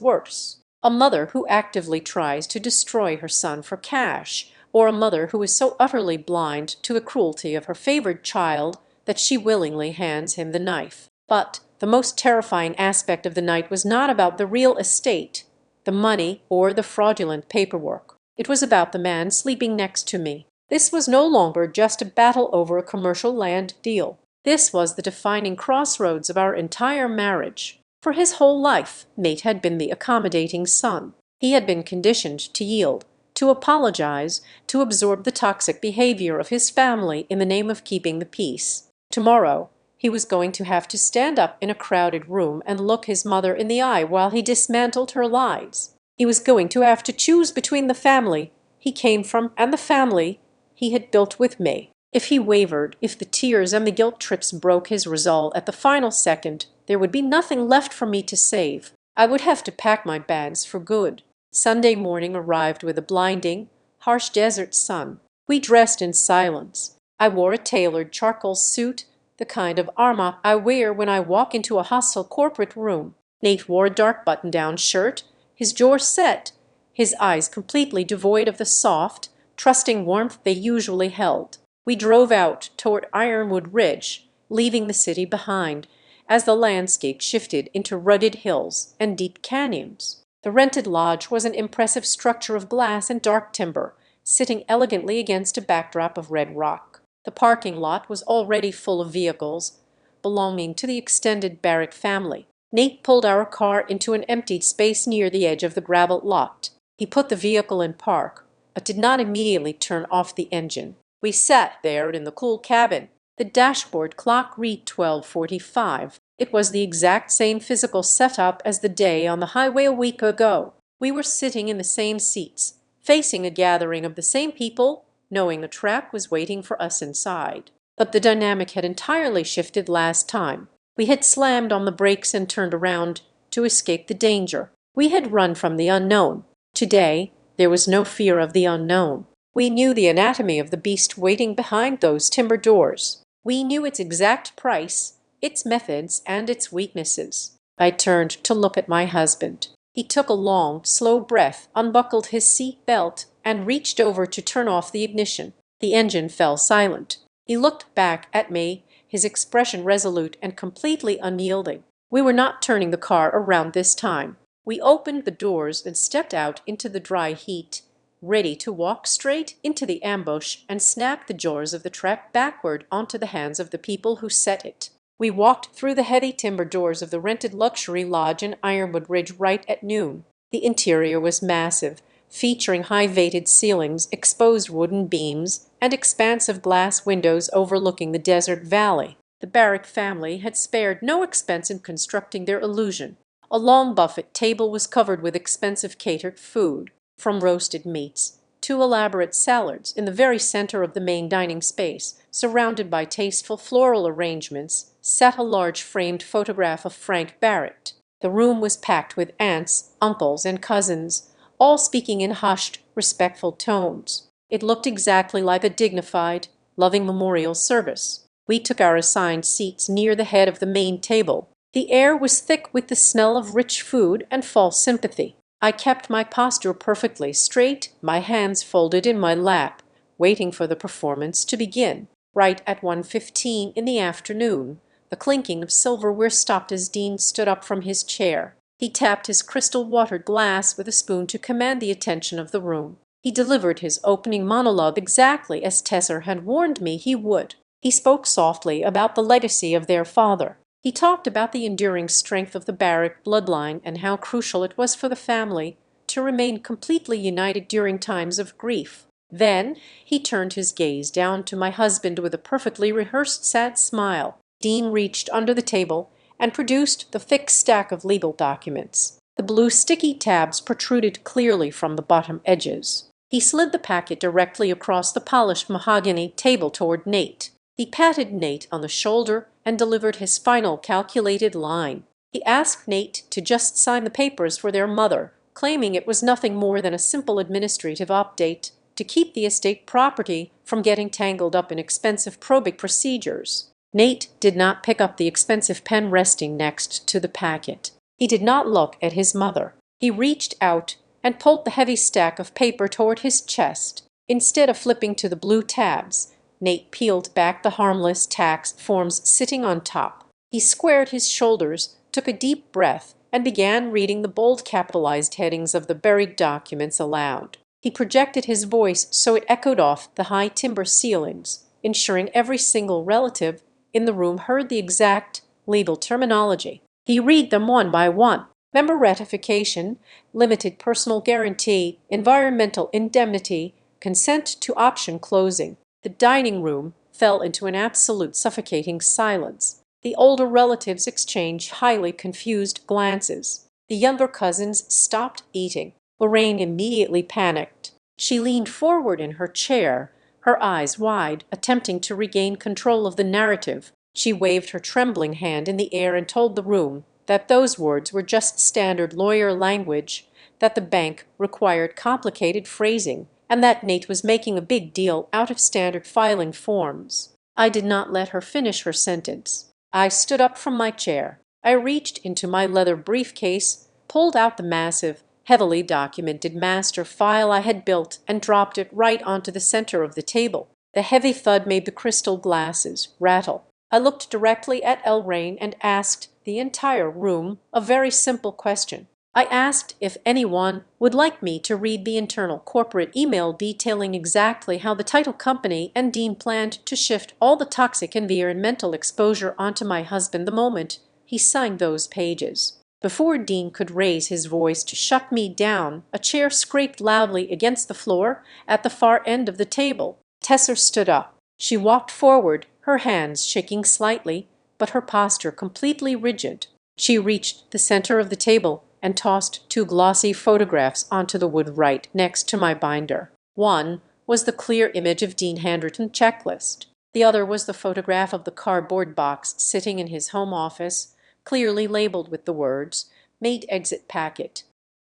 worse. A mother who actively tries to destroy her son for cash, or a mother who is so utterly blind to the cruelty of her favored child that she willingly hands him the knife. But the most terrifying aspect of the night was not about the real estate, the money, or the fraudulent paperwork. It was about the man sleeping next to me. This was no longer just a battle over a commercial land deal. This was the defining crossroads of our entire marriage. For his whole life, Nate had been the accommodating son. He had been conditioned to yield, to apologize, to absorb the toxic behavior of his family in the name of keeping the peace. Tomorrow, he was going to have to stand up in a crowded room and look his mother in the eye while he dismantled her lies. He was going to have to choose between the family he came from and the family he had built with me. If he wavered, if the tears and the guilt trips broke his resolve at the final second, there would be nothing left for me to save. I would have to pack my bags for good. Sunday morning arrived with a blinding, harsh desert sun. We dressed in silence. I wore a tailored charcoal suit, the kind of armor I wear when I walk into a hostile corporate room. Nate wore a dark button-down shirt, his jaw set, his eyes completely devoid of the soft, trusting warmth they usually held. We drove out toward Ironwood Ridge, leaving the city behind, as the landscape shifted into rutted hills and deep canyons. The rented lodge was an impressive structure of glass and dark timber, sitting elegantly against a backdrop of red rock. The parking lot was already full of vehicles belonging to the extended Barrett family. Nate pulled our car into an emptied space near the edge of the gravel lot. He put the vehicle in park, but did not immediately turn off the engine. We sat there in the cool cabin. The dashboard clock read 12:45. It was the exact same physical setup as the day on the highway a week ago. We were sitting in the same seats, facing a gathering of the same people, knowing a trap was waiting for us inside. But the dynamic had entirely shifted last time. We had slammed on the brakes and turned around to escape the danger. We had run from the unknown. Today, there was no fear of the unknown. We knew the anatomy of the beast waiting behind those timber doors. We knew its exact price, its methods, and its weaknesses. I turned to look at my husband. He took a long, slow breath, unbuckled his seat belt, and reached over to turn off the ignition. The engine fell silent. He looked back at me, his expression resolute and completely unyielding. We were not turning the car around this time. We opened the doors and stepped out into the dry heat, ready to walk straight into the ambush and snap the jaws of the trap backward onto the hands of the people who set it. We walked through the heavy timber doors of the rented luxury lodge in Ironwood Ridge right at noon. The interior was massive, featuring high-vated ceilings, exposed wooden beams, and expansive glass windows overlooking the desert valley. The Barrett family had spared no expense in constructing their illusion. A long buffet table was covered with expensive catered food. from roasted meats to elaborate salads. In the very center of the main dining space, surrounded by tasteful floral arrangements, sat a large framed photograph of Frank Barrett. The room was packed with aunts, uncles, and cousins, all speaking in hushed, respectful tones. It looked exactly like a dignified, loving memorial service. We took our assigned seats near the head of the main table. The air was thick with the smell of rich food and false sympathy. I kept my posture perfectly straight, my hands folded in my lap, waiting for the performance to begin. Right at 1:15 in the afternoon, the clinking of silverware stopped as Dean stood up from his chair. He tapped his crystal-watered glass with a spoon to command the attention of the room. He delivered his opening monologue exactly as Tesser had warned me he would. He spoke softly about the legacy of their father. He talked about the enduring strength of the Barrett bloodline and how crucial it was for the family to remain completely united during times of grief. Then he turned his gaze down to my husband with a perfectly rehearsed sad smile. Dean reached under the table and produced the thick stack of legal documents. The blue sticky tabs protruded clearly from the bottom edges. He slid the packet directly across the polished mahogany table toward Nate. He patted Nate on the shoulder and delivered his final calculated line. He asked Nate to just sign the papers for their mother, claiming it was nothing more than a simple administrative update to keep the estate property from getting tangled up in expensive probate procedures. Nate did not pick up the expensive pen resting next to the packet. He did not look at his mother. He reached out and pulled the heavy stack of paper toward his chest. Instead of flipping to the blue tabs, Nate peeled back the harmless tax forms sitting on top. He squared his shoulders, took a deep breath, and began reading the bold capitalized headings of the buried documents aloud. He projected his voice so it echoed off the high timber ceilings, ensuring every single relative in the room heard the exact legal terminology. He read them one by one. Member ratification, limited personal guarantee, environmental indemnity, consent to option closing. The dining room fell into an absolute suffocating silence. The older relatives exchanged highly confused glances. The younger cousins stopped eating. Lorraine immediately panicked. She leaned forward in her chair, her eyes wide, attempting to regain control of the narrative. She waved her trembling hand in the air and told the room that those words were just standard lawyer language, that the bank required complicated phrasing, and that Nate was making a big deal out of standard filing forms. I did not let her finish her sentence. I stood up from my chair. I reached into my leather briefcase, pulled out the massive, heavily documented master file I had built, and dropped it right onto the center of the table. The heavy thud made the crystal glasses rattle. I looked directly at Elrain and asked the entire room a very simple question. I asked if anyone would like me to read the internal corporate email detailing exactly how the title company and Dean planned to shift all the toxic environmental exposure onto my husband the moment he signed those pages. Before Dean could raise his voice to shut me down, a chair scraped loudly against the floor at the far end of the table. Tesser stood up. She walked forward, her hands shaking slightly, but her posture completely rigid. She reached the center of the table and tossed two glossy photographs onto the wood right next to my binder. One was the clear image of Dean Handwritten checklist. The other was the photograph of the cardboard box sitting in his home office, clearly labeled with the words, "Made exit packet."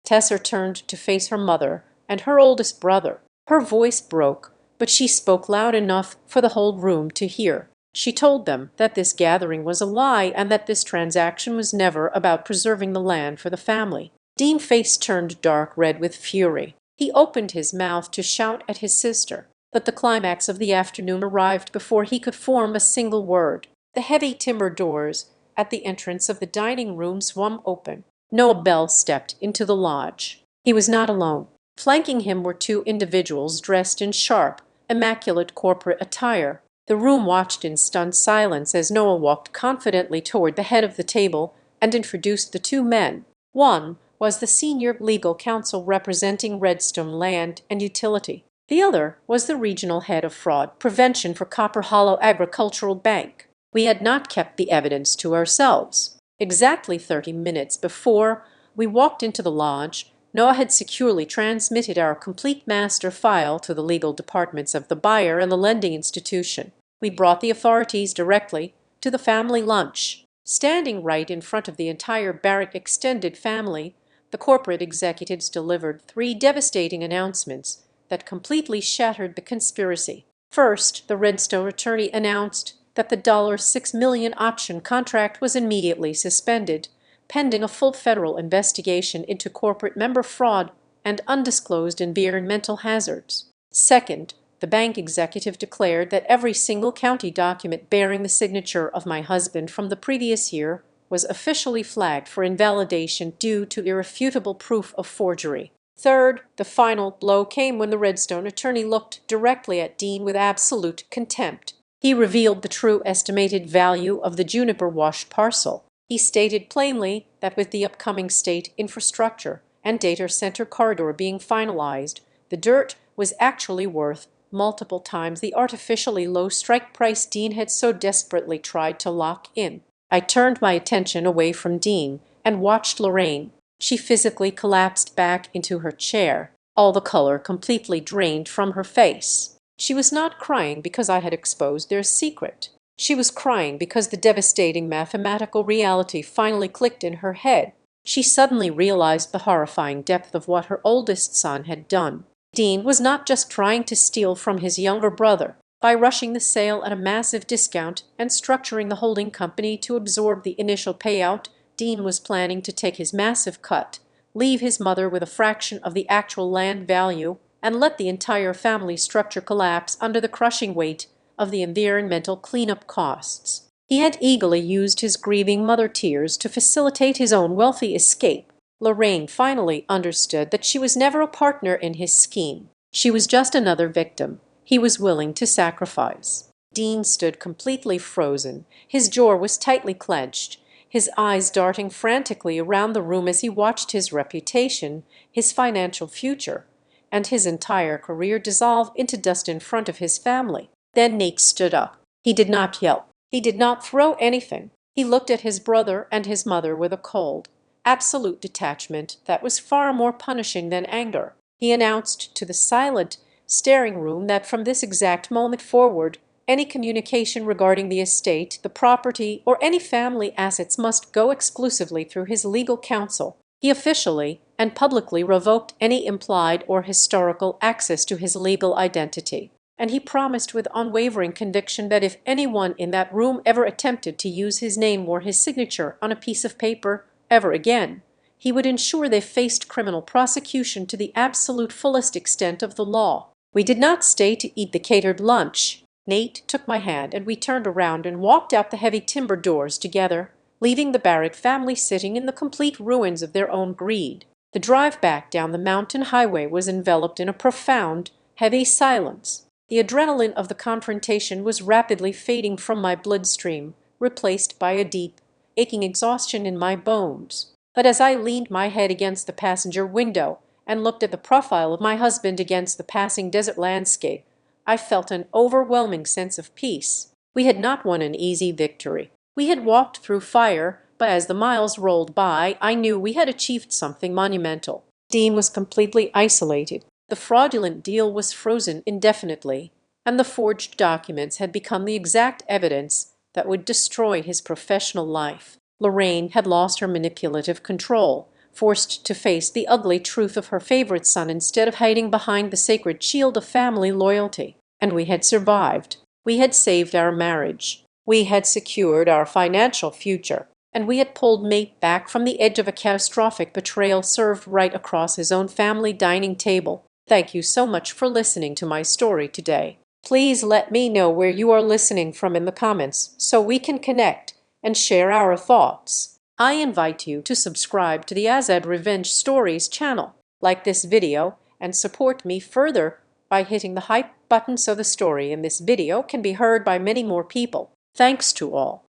Tesser turned to face her mother and her oldest brother. Her voice broke, but she spoke loud enough for the whole room to hear. She told them that this gathering was a lie and that this transaction was never about preserving the land for the family. Dean's face turned dark red with fury. He opened his mouth to shout at his sister, but the climax of the afternoon arrived before he could form a single word. The heavy timber doors at the entrance of the dining room swung open. Noah Bell stepped into the lodge. He was not alone. Flanking him were two individuals dressed in sharp, immaculate corporate attire. The room watched in stunned silence as Noah walked confidently toward the head of the table and introduced the two men. One was the senior legal counsel representing Redstone Land and Utility. The other was the regional head of fraud prevention for Copper Hollow Agricultural Bank. We had not kept the evidence to ourselves. Exactly 30 minutes before we walked into the lodge, Noah had securely transmitted our complete master file to the legal departments of the buyer and the lending institution. We brought the authorities directly to the family lunch. Standing right in front of the entire Barrick extended family, the corporate executives delivered 3 devastating announcements that completely shattered the conspiracy. First, the Redstone attorney announced that the $6 million option contract was immediately suspended, pending a full federal investigation into corporate member fraud and undisclosed environmental hazards. Second, the bank executive declared that every single county document bearing the signature of my husband from the previous year was officially flagged for invalidation due to irrefutable proof of forgery. Third, the final blow came when the Redstone attorney looked directly at Dean with absolute contempt. He revealed the true estimated value of the Juniper Wash parcel. He stated plainly that with the upcoming state infrastructure and data center corridor being finalized, the dirt was actually worth multiple times the artificially low strike price Dean had so desperately tried to lock in. I turned my attention away from Dean and watched Lorraine. She physically collapsed back into her chair, all the color completely drained from her face. She was not crying because I had exposed their secret. She was crying because the devastating mathematical reality finally clicked in her head. She suddenly realized the horrifying depth of what her oldest son had done. Dean was not just trying to steal from his younger brother. By rushing the sale at a massive discount and structuring the holding company to absorb the initial payout, Dean was planning to take his massive cut, leave his mother with a fraction of the actual land value, and let the entire family structure collapse under the crushing weight of the environmental cleanup costs. He had eagerly used his grieving mother tears to facilitate his own wealthy escape. Lorraine finally understood that she was never a partner in his scheme. She was just another victim he was willing to sacrifice. Dean stood completely frozen. His jaw was tightly clenched, his eyes darting frantically around the room as he watched his reputation, his financial future, and his entire career dissolve into dust in front of his family. Then Nate stood up. He did not yelp. He did not throw anything. He looked at his brother and his mother with a cold, absolute detachment that was far more punishing than anger. He announced to the silent, staring room that from this exact moment forward, any communication regarding the estate, the property, or any family assets must go exclusively through his legal counsel. He officially and publicly revoked any implied or historical access to his legal identity. And he promised with unwavering conviction that if anyone in that room ever attempted to use his name or his signature on a piece of paper ever again, he would ensure they faced criminal prosecution to the absolute fullest extent of the law. We did not stay to eat the catered lunch. Nate took my hand and we turned around and walked out the heavy timber doors together, leaving the Barrick family sitting in the complete ruins of their own greed. The drive back down the mountain highway was enveloped in a profound, heavy silence. The adrenaline of the confrontation was rapidly fading from my bloodstream, replaced by a deep, aching exhaustion in my bones. But as I leaned my head against the passenger window and looked at the profile of my husband against the passing desert landscape, I felt an overwhelming sense of peace. We had not won an easy victory. We had walked through fire, but as the miles rolled by, I knew we had achieved something monumental. Dean was completely isolated. The fraudulent deal was frozen indefinitely, and the forged documents had become the exact evidence that would destroy his professional life. Lorraine had lost her manipulative control, forced to face the ugly truth of her favorite son instead of hiding behind the sacred shield of family loyalty. And we had survived. We had saved our marriage. We had secured our financial future. And we had pulled Nate back from the edge of a catastrophic betrayal served right across his own family dining table. Thank you so much for listening to my story today. Please let me know where you are listening from in the comments so we can connect and share our thoughts. I invite you to subscribe to the Azad Revenge Stories channel, like this video, and support me further by hitting the hype button so the story in this video can be heard by many more people. Thanks to all.